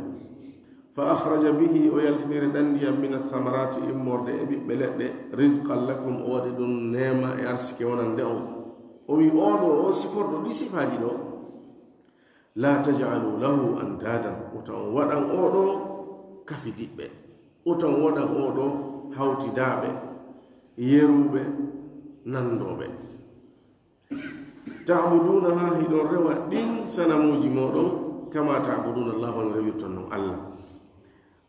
فأخرج به ويلتنير دنديا من الثمرات إمورد بلد رزقا لكم أودد نيما يرسك ونندعو وي أودو أو سفر دي سفاجي دو لا تجعلوا له أندادا وتن ودن أودو كفي ديبه وتن ودن أودو هاوتي دابه يروبه نندوبه تعبدونها هدون روا دين سنموجي مودو كما تعبدون الله ونريتن الله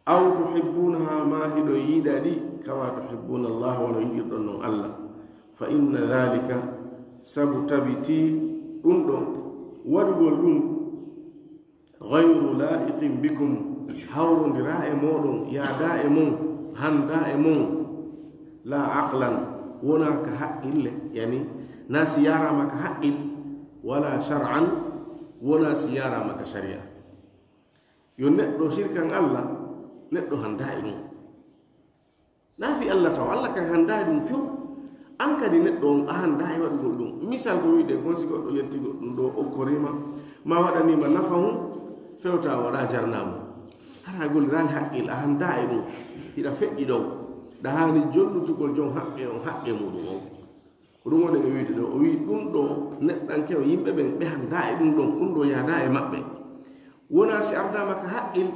أو تحبونها ما هدون يدادي كما تحبون الله ونريتن الله فإن ذلك سبتبتي أندم ودول غير لائق بكم حول درائمون يا دائمون هن دائمون لا عقلا هناك حق يعني ناس يرى مك حق ولا شرعا وناس يرى مك شريعة يندو شركا الله ندو هن دائمون نافي الله تعالى كان هن دائمون فيو anka di neddo ahan dai wadu dum misal ko wiide gonsi goddo yetti goddo do o korima ma wadani ma nafahu fewta wada jarnamo hara gol ran haqqil ahan dai dum ida feddi do da hani jonnutugol jon haqqe on haqqe mudum on ko dum woni wiide do o wi dum do neddan kew yimbe ben be han dai dum do ya dai mabbe wona si arda maka haqqil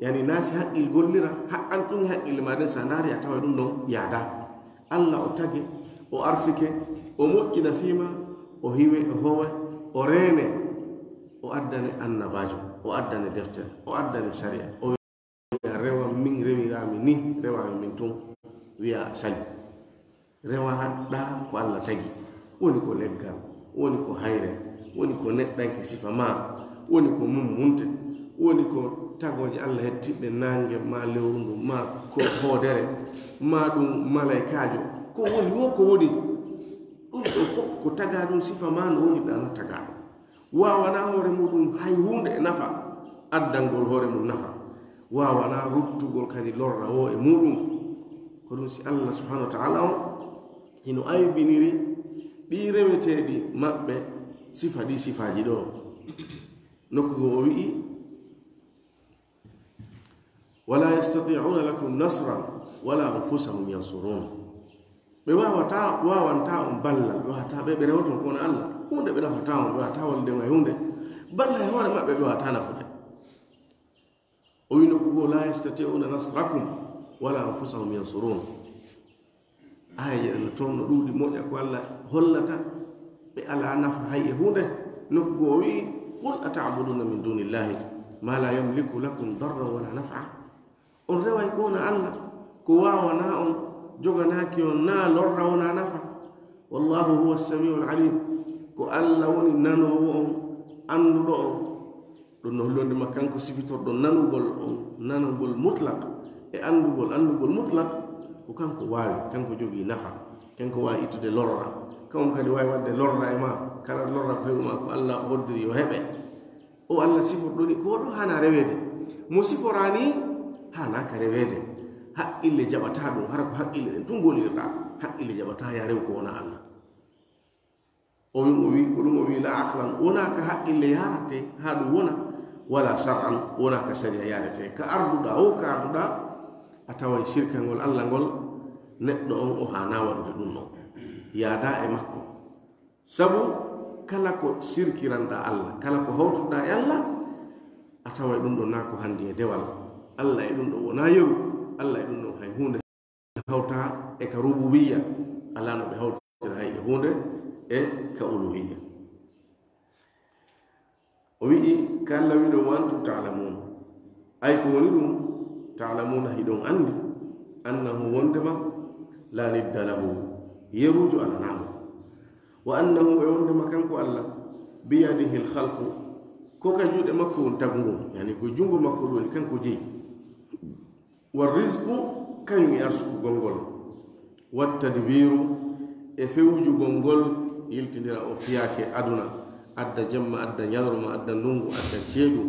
yani nasi haqqil gollira haqqantun haqqil ma den sanari atawa dum don yada Allah o tagi o arsike o moƴƴina fiima o hiwe o howe o reene o addane annabajo o addane deftere o addane sharia o wiya rewa min rewirami ni rewami min tun wiya sali rewa ɗa ko Allah tagi woni ko leggal woni ko hayre woni ko neɗɗanke sifa ma woni ko mummunte woni ko tagoje Allah hettiɓe nange ma lewrundu ma ko hoodere ma ɗum malaikajo ko woni wo ko woni ɗum ɗo fof ko taga ɗum sifa ma no woni ɗana tagaɗo wawana hoore muɗum hay hunde e nafa addangol hoore mum nafa wawana ruttugol kadi lorra o e muɗum ko ɗum si Allah subhanahu wa ta'ala on hino aybiniri ɗi reweteɗi maɓɓe sifa ɗi sifaji ɗo nokkugo o wi'i wala yastati'una lakum nasran wala anfusahum yansurun ɓe wawanta on ballal ɓe wawata ɓe rewoton kono Allah hunde ɓe nafata on ɓe wawata wolde may hunde balla e hoore maɓɓe ɓe wawata nafude o wi nokkugo la yastati'una nasrakum wala anfusahum yansurun aya jeɗen toon no ɗuuɗi moƴƴa ko Allah hollata ɓe ala nafa hay e hunde nokkugo o wi qul ata'buduna min dunillahi ma la yamliku lakum darran wala naf'a on reway kona Allah ko wawana on joganaki on na lorra wona nafa wallahu huwa as-sami'ul alim ko Allah woni nanowo on anduɗo on ɗum no hollonde ma kanko sifitorɗo nanugol on nanugol mutlaq e andugol mutlaq ko kanko waawi kanko jogii nafa kanko waawi ittude lorra kanko kadi waawi wadde lorra e ma kala lorra ko heɓuma ko Allah hoddiri yo heɓe o Allah siforɗo ni ko ɗo hana rewede mo siforani hana ka rewede haqqille jaɓata ɗum hara ko haqqille ɗen tun golirɗa haqqille jaɓata ya rew ko wona Allah o wi ko ɗum o wi la aqlan wona ka haqqille yarate ha ɗum wona wala shar'an wona ka sharia yarete ka arduɗa o ka arduɗa a tawai shirka ngol Allah ngol neɗɗo on o hana waɗude ɗum noon yaada e makko sabu kala ko shirkiranɗa Allah kala ko hawtuɗa e Allah a tawai ɗum ɗo na ko handi e dewal Allah e ɗum ɗo wona yeru Allah e ɗum ɗo hay hunde hawta e ka rububiyya ala no ɓe hawtira hay e hunde e ka uluhiyya o wi'i ka Allah wiɗo wantu ta'lamun ay ko woni ɗum ta'lamuna hiɗon andi annahu wondema la nidda lahu yerujo ala namo wa annahu e wondema kanko Allah biyadihi alkhalqu ko ka juuɗe makko won tagu yani ko jungo makko ɗoni kanko jeyi wa rizqu kañum e arsukugol ngol wattadbiru e fewjugol ngol yiltidira o fiyake aduna adda jamma adda ñalorma adda ndungu adda ceeɗu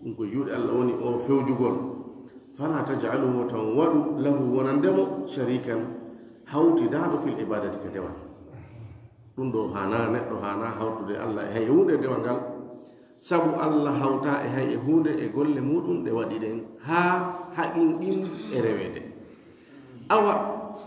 ɗum ko juuɗe Allah woni o fewjugol fala tajaluhu tan waɗu lahu wonandemo sharikan hawtidaɗo fil ibadati ka dewal ɗum ɗo hana neɗɗo hana hawtude Allah e hay hunde dewal ngal sabu Allah hawta e hay e hunde e golle muɗum ɗe waɗi ɗen ha haƙin ɗin e rewede awa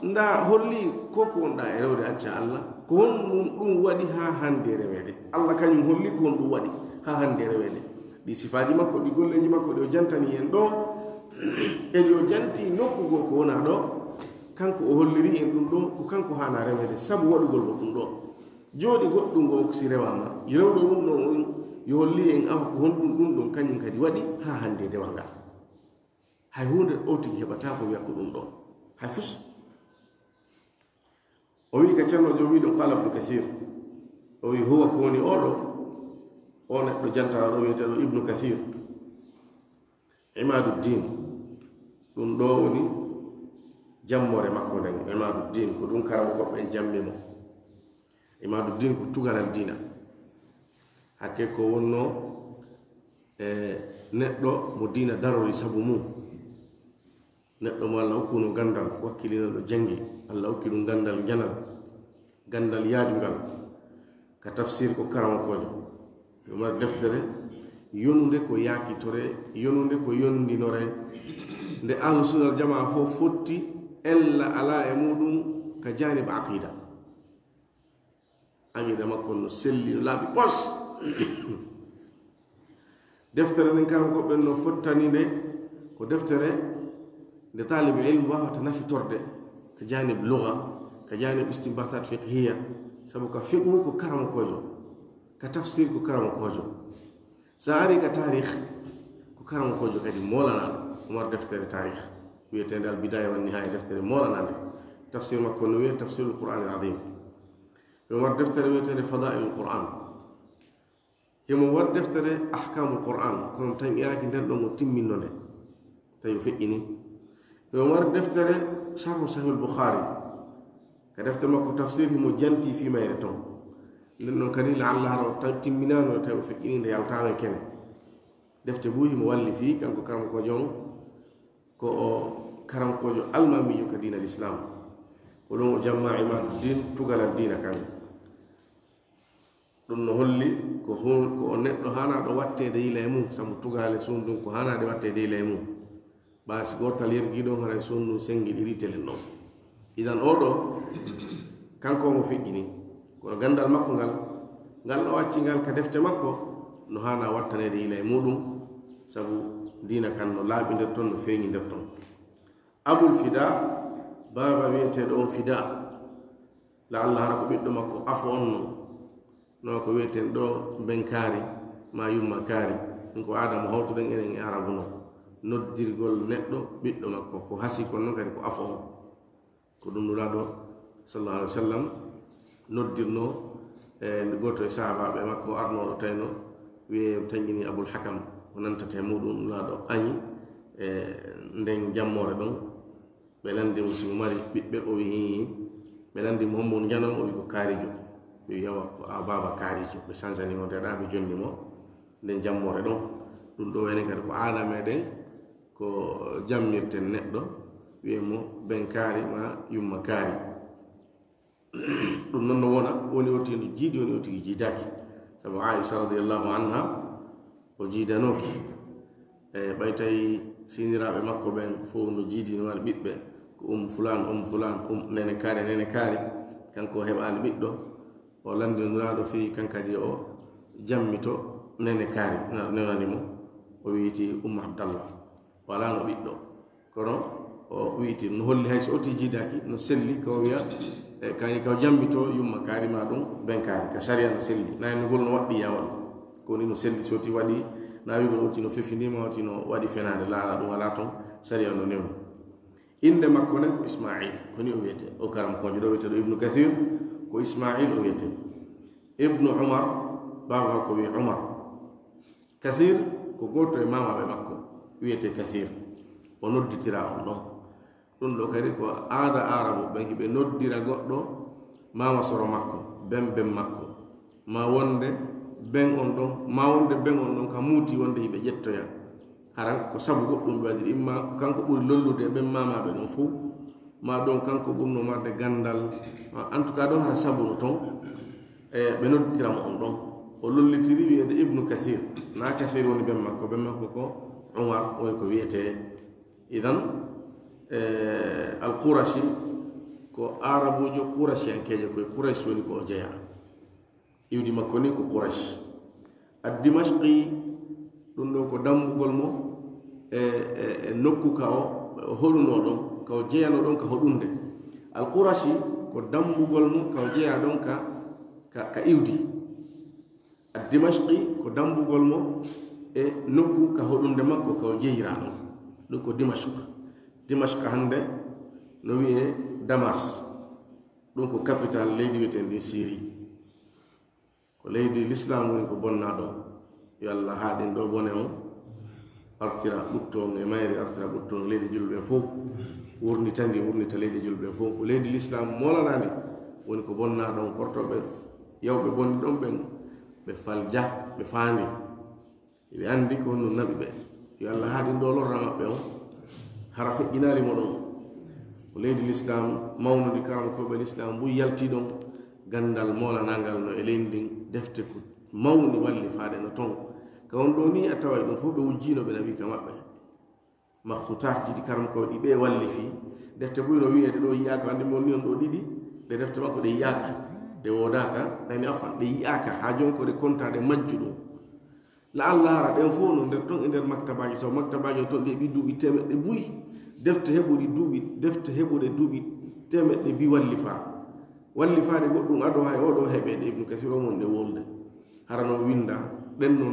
nda holli koko wonɗa e rewde acca Allah ko honɗum ɗum waɗi ha hande rewede Allah kañum holli ko hon ɗum waɗi ha hande rewede ɗi sifaji makko ɗi golleji makko ɗi o jantani en ɗo eɗi o janti nokkugo ko wona ɗo kanko o holliri en ɗum ɗo ko kanko hana rewede sabu waɗugol mo ɗum ɗo jooɗi goɗɗum ngo si rewama rewɗo ɗum ɗo on yo holli en awa ko honɗum ɗum ɗon kañum kadi waɗi ha hande dewal ngal hay hunde o tigi heɓata ko wiya ko ɗum ɗo hay fus o wi ka ceerno jo wiɗo qala ibnu kasir o wi huwa ko woni oɗo o neɗɗo jantara ɗo wiyeteɗo ibnu kasir imaduddin ɗum ɗo woni jammore makko nden imaduddin ko ɗum karama koɓɓen jammi mo imaduddin ko tugalal dina hakke ko wonno e neɗɗo mo dina darori sabu mum neɗɗo mo Allah hokkuno gandal wakkilina ɗo jangi Allah hokki ɗum gandal janal gandal yaajungal ka tafsir ko karama kojo yo mar deftere yonude ko yakitore yonude ko yondinore nde ahlu sunnal jamaa fof fotti ella ala e muɗum ka janib aqida aqida makko no selli no laaɓi pos deftere nden karama koɓɓen no fottani nde ko deftere nde talibe ilmu wawata nafitorde ka janib lugha ka janib istinbatat fiqhiya sabu ka fiqhu ko karama kojo ka tafsir ko karama kojo sa ari ka tarikh ko karama kojo kadi molanaɗo umar deftere tarikh wiyetende al bidaya wa nihaya deftere molanade tafsir makko no wiye tafsir al qur'an al azim umar deftere wiyetende fadail al qur'an yomo war deftere ahkamul qur'an kono tan iraki nden ɗo mo timminno nde tawi o feƴƴini yomo war deftere sharhu sahih al bukhari ka deftere makko tafsir himo janti fi mayre ton nden noon kadi la allah hara tan timminano tawi o feƴƴini nde yaltano e kene defte bu himo walli fi kanko karama ko jon ko o karam kojo almamijo ka dina l'islam ko ɗum o jamma imaduddin tugalal dina kan ɗum no holli ko o neɗɗo hanaɗo wattede yila e mum sabu tugale sundum ko hanade wattede yila e mum ɓaasi gotal yergiɗon haray sundum sengi ɗiɗi telen ɗon idan oɗo kanko mo feƴƴini kono gandal makko ngal o acci ngal ka defte makko no hana wattanede yila e muɗum sabu dina kan no laaɓi nder ton no feeñi nder ton abul fida baba wiyeteɗo on fida la allah hara ko ɓiɗɗo makko afo on no ko wiyeten ɗo ben kaari ma yumma kaari ɗum ko adama hawtuɗen enen e arabu no noddirgol neɗɗo ɓiɗɗo makko ko hasi kon noon kadi ko afo on ko ɗum nuraɗo sallallahu alaihi wa sallam noddirno e goto e sahabaɓe makko arnoɗo tawno wiye tañƴini abul hakam o nantate muɗum nuraɗo añi e nden jammore ɗon ɓe landimo simo mari ɓiɓɓe o wi ɓe landimo hommon janon o wi ko kaarijo ɓe yawa ko a baba kaarijo ɓe changeanimo ndeɗa ɓe jonnimo nden jammore ɗon ɗum ɗo wene kadi ko aada meɗen ko jammirten neɗɗo wiyemo ben kaari ma yumma kaari ɗum noon no wona woni o tino jiidi woni o tigi jiidaki sabu aisha radiallahu anha o jiidanoki e ɓay tawi siniraɓe makko ɓen fof no jiidi no waɗa ɓiɓɓe ko fulan nene kaari kanko o heɓani ɓiɗɗo o landiniraɗo fi kankadi o jammito nene kaari nenanimo o wiyiti abdallah wala no ɓiɗɗo kono o wiyiti no holli hay so oti jiidaki no selli ko wiya kani kaw jambito yumma kaari ma ɗum ben kaari ka sharia no selli nani ngol no waɗɗi ya waɗu koni no selli so ti waɗi na wigol oti no fefindima oti no waɗi fenade laala ɗum wala toon sharia no newni inde makko nen ko ismail koni o wiyete o karam kojo ɗo wiyete ɗo ibnu kathir ko ismail o wiyete ibnu umar baba makko wi umar kathir ko goto e mamaɓe makko wiyete kathir o nodditira on ɗon ɗum ɗo kadi ko aada arabu ɓen hiɓe noddira goɗɗo mama soro makko ben makko ma wonde ben on ɗon ma wonde ben on ɗon ka muuti wonde hiɓe ƴettoya haran ko sabu goɗɗum ɓe waɗiri imma kanko ɓuri lollude ɓen mamaɓe ɗon fuu ma ɗon kanko ɓurno marde gandal en tout cas ɗon hara sabu no toon ɓe nodditiramo on ɗon o lollitiri wiyede ibnu kathir na kathir woni ben makko ko umar woni ko wiyete idan alqurashi ko arabujo qurashiyankeje koye qurash woni ko o jeeya iwdi makko ni ko qurash addimashqi ɗum ɗo ko dambugol mo e nokku ka o hoɗuno ɗon ka o jeeyano ɗon ka hoɗunde alqurashi ko dambugol mo ka o jeeya ɗon ka iwdi addimashqi ko dambugol mo e nokku ka hoɗunde makko ka o jeeyira ɗon ɗum ko dimashq hande no wiye damas ɗum ko capital leydi wiyeten ndi syrie ko leydi l'islam woni ko bonna ɗon yo allah haaɗin ɗo bone on artira ɓutton e mayri artira ɓutton leydi julɓe fof wurnita leydi julɓe fof ko leydi l'islam molanani woni ko bonna ɗon portoɓe yawɓe bonni ɗon ɓen ɓe falja ɓe faandi ɓe andi ko honno naɓi ɓe yo allah haaɗin ɗo lorra maɓɓe on hara feƴƴinari mo ɗon ko leydi l'islam mawnudi karankoɓe l'islam mbuy yalti ɗon gandal molanangal no e leydi ndin defte ko mawni walli faade no ton ka on ɗo ni a tawa ɗum fof ɓe wujjino ɓe nawi ka maɓɓe maksutarji ɗi karankoɓe ɗi ɓe walli fi defte ɓuyno wiyede ɗo yiyaka andi mon ni on ɗo ɗiɗi ɗe defte makko ɗe yiyaka ɗe wodaka nani afan ɗe yiyaka ha jon ko ɗe kontaɗe majju ɗum la allah hara ɗen fof no nder ton e nder maktabaji sabu maktabaji ton ɗi duuɓi temeɗɗe buyi defte heɓuɗe duuɓi temeɗɗe bi wallifaade goɗɗum ado hay oɗo heɓede ibnu kasir o mon ɗe wolde hara no winda ɗen no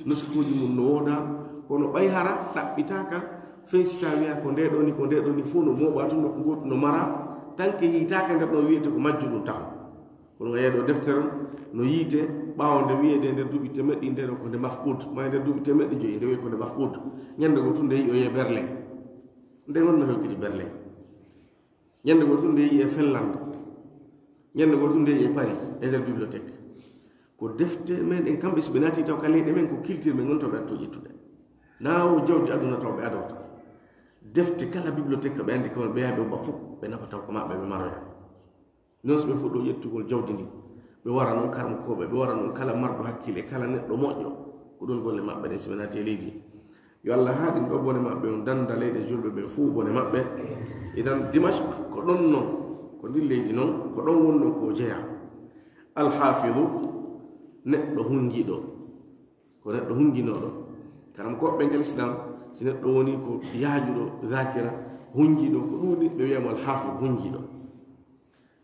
naskuji mum no wooda kono ɓay hara ɗaɓɓitaka feesita wiya ko nde ɗo ni fof no mooɓa tun nokku gotu no mara tanke yiitaka nder ɗo wiyete ko majju ɗum taw kono yeeɗo deftere no yiite ɓaawo nde wiyede nder duuɓi temeɗɗi nde ɗo ko nde mafkud ma nder duuɓi temeɗɗi joyi nde wiye ko nde mafkud ñande go tun nde yi o ye berlin nde wonno hewtiri berlin ñande go tun nde yi e finlande ñande go tun nde yi e paris e nder bibliothèque ko defte men en kamɓe so ɓe naati taw ka leyɗe men ko culture men gonto ɓe atto ƴettude nawo jawdi aduna taw ɓe adawta defte kala bibliothèque ɓe andi kamon ɓe yaha ɓe ba fof ɓe nafa taw ko maɓɓe ɓe maroya non so ɓe fuɗɗo ƴettugol jawdi ndi ɓe wara noon karmakoɓe ɓe wara noon kala marɗo hakkille kala neɗɗo moƴƴo ko ɗon golle maɓɓe ɗen so ɓe naati e leydi yo allah haaɗin ɗo bone maɓɓe on danda leyɗe julɓe ɓe fuu bone maɓɓe idan dimashq ko ɗon noon ko ndin leydi noon ko ɗon wonno ko jeeya alhafidu neɗɗo hungiɗo ko neɗɗo hunginoɗo karam koɓɓe ngel islam si neɗɗo woni ko yaajuɗo zakira hungiɗo ko ɗuuɗi ɓe wiyamo alhafid hungiɗo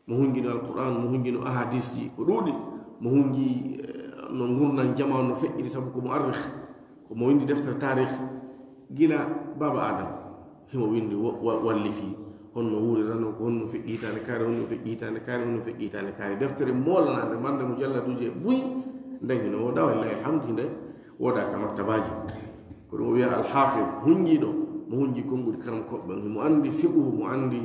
mo hungino alquran mo hungino ahadis ji ko ɗuuɗi mo hungi no gurnan jamanu no feƴƴiri sabu komo arrih komo windi deftere tarih gila baba adam himo windi walli fi honno wurirano ko honno feƴƴitande kaari honno feƴƴitande kaari honno feƴƴitande kaari deftere molanade marde mo jalladuji buy ndagi no woda wallahi alhamdu nde woda ka maktabaji ko ɗum o wiya alhafid hungiɗo mo hungi konngudi karam koɓɓe mo andi fiqhu mo andi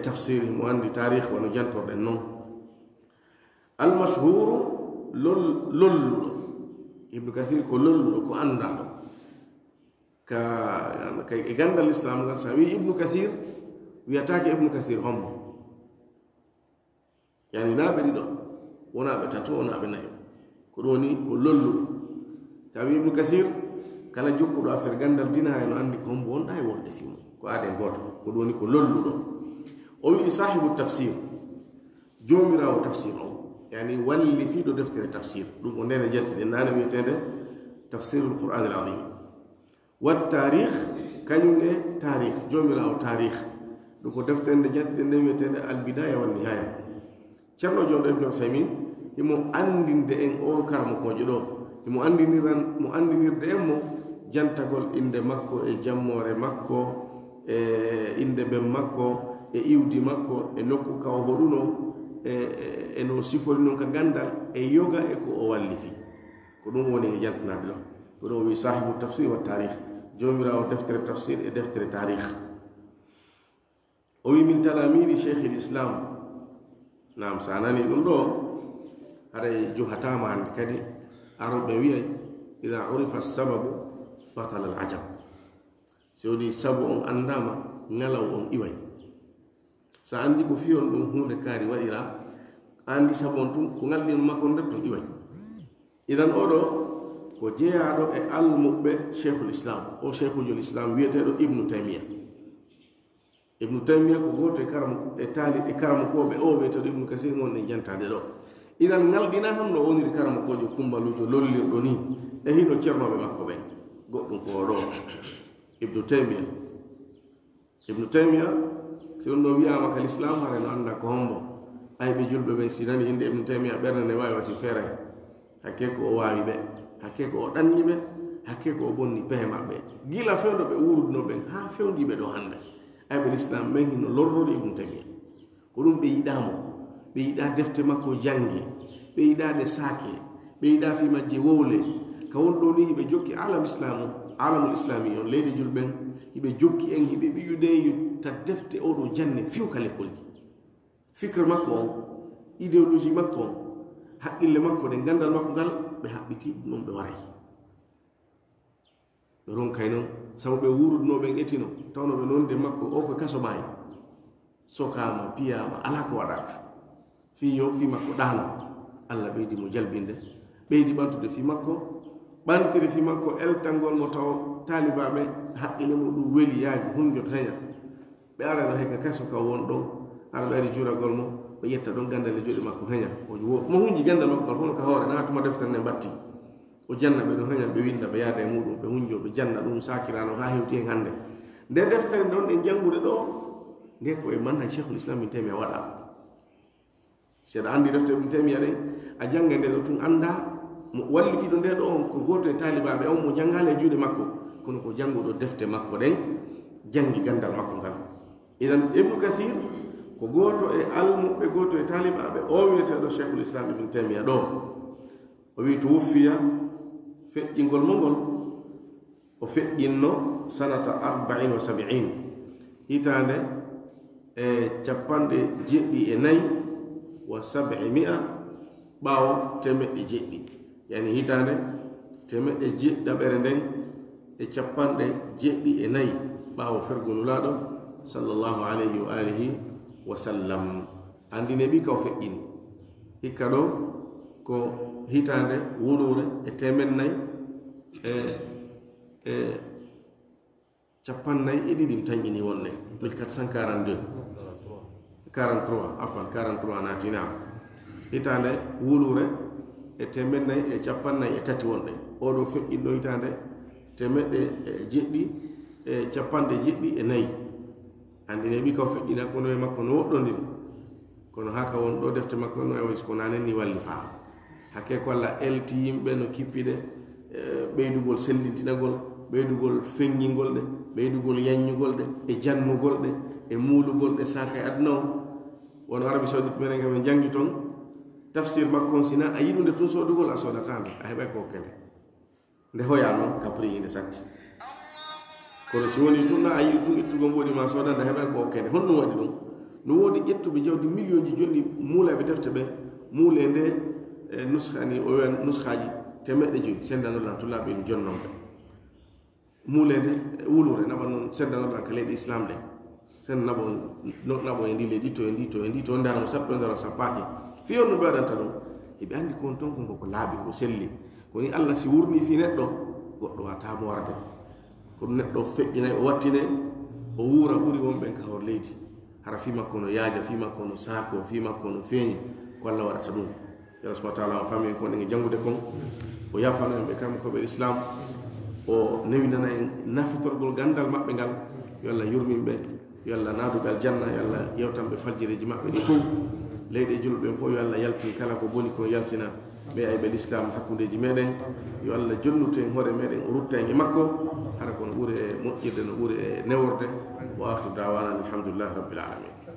tafsir mo andi tarih wono jantorɗen noon almashhuru lolluɗo ibnu kathir ko lolluɗo ko andaɗo ka e gandal islam ngal sa wi ibnu kathir wiyatake ibnu kathir hombo yani naɓe ɗiɗo wonaɓe tato wonaɓe nayo ko ɗo ni ko lolluɗo sa wi ibnu kathir kala jokkuɗo affaire gandal dinare no andi ko hombo wonɗa e wolde fimo ko aade goto ko ɗo ni ko lolluɗo o wi sahibu tafsir jomirawo tafsir o yani walli fiɗo deftere tafsir ɗum o ndene jentide nane wiyetede tafsirul qur'an al azim wa tarikh kañum e tarikh jomirawo tarikh ɗum ko deftere nde jentide nde wiyetede al bidaya wa nihaya ceerno jonɗo ibnu usaymin himo andinde en o karamakojo ɗo himo andinirde en mo jantagol inde makko e jammore makko inde ben makko e iwdi makko e nokku ka o hoɗuno e no sifori noon ka gandal e yoga e ko o wallifi ko ɗum woni e jaltinade ɗo ko ɗum o wi sahibu tafsir wa tarikh jomirawo deftere tafsir e deftere tarikh o wi min talamidi cheikh l'islam nam sa nani ɗum ɗo haɗa johatama hande kadi aroɓe wiyay ida urifa sababu batala al ajab si woni sabu on andama ngalaw on iway sa andi ko fiyon ɗum hunde kaari waɗira andi sabu on tun ko ngaldino makko nder ton iway idan oɗo ko jeeyaɗo e almuɓɓe cheikhul islam o cheikhujul islam wiyeteɗo ibnu taymia ko goto e taali e karamakoɓe o wiyeteɗo ibnu kasir mon e jantade ɗo idan ngaldina ham no woniri karamakojo kumbalujo lollirɗo ni e hino ceernoɓe makko ɓen goɗɗum ko ɗo ibnu taymia si on ɗo wiyama ka l'islam hare no anda ko hombo ayɓe julɓe ɓen si nani inde ibnu taymia ɓerde ne wawi wasi feere hakke ko o wawi ɓe hakke ko o ɗanni ɓe hakke ko o bonni pehe maɓɓe gila fewɗo ɓe wurudno ɓen ha fewdiɓe ɗo hande ayɓe l'islam ɓen hino lorrori ibnu taymia ko ɗum ɓe yiɗamo ɓe yiɗa defte makko jange ɓe yiɗade saake ɓe yiɗa fi majje wowle ka wonɗo ni hiɓe jokki alamul islami on leydi julɓen hiɓe jokki en hiɓe ɓiyude yutta defte oɗo janne fiw ka lekkolji fikre makko on idéologie makko on haqqille makko ɗe gandal makko ngal ɓe haɓɓiti ɗum ɓe waray ɓe ronkay noon sabu ɓe wurudnoɓen etino tawnoɓe nonde makko o ko kaso maayi sokama piyama ala ko waɗaka fiyo fi makko ɗano allah ɓeydi mo jalbinde ɓeydi ɓantude fi makko ɓantiri fi makko eltangol mo taw talibaɓe haqqille muɗum weli yaaji hunjoto heña ɓe arano heka kaso ka won ɗon ara ɓe ari juragol mo ɓe yetta ɗon gandal e joɗi makko heña mo hunji gandal makko ngal fof no ka hoore natuma deftere nde batti o janna ɓe ɗon heña ɓe winda ɓe yaada e muɗum ɓe hunjo ɓe janna ɗum sakirano ha hewti hen hande nde deftere ɗon ɗe jangude ɗo nde ko e manhaj cheikhul islam min temi a waɗa si aɗa andi deftere min temi aɗen a janga nde ɗo tun anda mo wallifiɗo nde ɗo on ko goto e talibaɓe on mo jangale e juuɗe makko kono ko janguɗo defte makko ɗen jangi gandal makko ngal idan ibnu kasir ko goto e almuɓe goto e talibaɓe o wiyeteɗo cheikhul islam ibnu taymia ɗo o wi to wuffiya feƴƴingol mo ngol o feƴƴinno sanata 47 hitande e 14 ɓaawo temeɗɗe jeɗɗi yani hitande temeɗɗe jeɗɗaɓere nden e 14 ɓaawo fergonulaɗo sallallahu alayhi wa alihi wa sallam andine ɓi ka o feƴƴini hikka ɗo ko hitande wurure e temennay e 42 tañƴini wonne 1442 43 natina hitande wulure e temennay e 53 wonɗe oɗo feƴƴinɗo hitande temeɗɗe jeɗɗi e 74 andine ɓi ka o feƴƴina kono e makko no woɗɗondiri kono haka won ɗo defte makko no e wayso ko nanen ni walli faa hakke ko allah elti yimɓe no kippiɗe ɓeydugol sellintinagol ɓeydugol feŋñingol ɗe ɓeydugol yaññugol ɗe e jannugol ɗe e muulugol ɗe saka e aduna o wono arabi saudite menen gaɓe jangi toon tafsir makko on sina a yiɗunde tun soodugol a soodatande a heɓay ko kene nde hoya noon kapri nde satti kono si woni tun na a yiɗi tun ittugo mboɗi ma soodande a heɓay ko kene honɗum waɗi ɗum no woodi ƴettuɓe jawdi million ji jonni muulaɓe defte ɓe muule nde nuskani o wiyan nuskaji temeɗɗe joyi sendanollan tullaɓe en jonnomɓe muule nde wulure naɓa noon sendanollan ka leyɗe islam ɗe sen naɓo e ndi leydi to ndaramo sappo ndaro sappaki fiyon no ɓe waɗanta ɗum eɓe andi kon ton ko laaɓi ko selli koni allah si wurni fi neɗɗo goɗɗo watamo warde kono neɗɗo feƴƴinayi o wattine o wuura ɓuri wonɓen ka hor leydi hara fi makko no yaaja fi makko no saako fi makko no feeñi ko allah waɗata ɗum yo subhanahu wa taala o fami kon ɗe jangude kon o yafano en ɓe kamɓe koɓe islam o newinana en nafitorgol gandal maɓɓe ngal yo allah yurminɓe yo allah naaduɓe aljanna yo allah yewtanɓe fajjireji maɓɓe ɗi fof leyɗe julɓe fof yo allah yalti kala ko boni ko yaltina ɓe ay ɓe l'islam hakkundeji meɗen yo allah jonnuten hoore meɗen o rutta en e makko hara kono ɓuri e moƴƴirde no ɓuri e neworde wa akhiru dawana alhamdulillahi rabbil alamin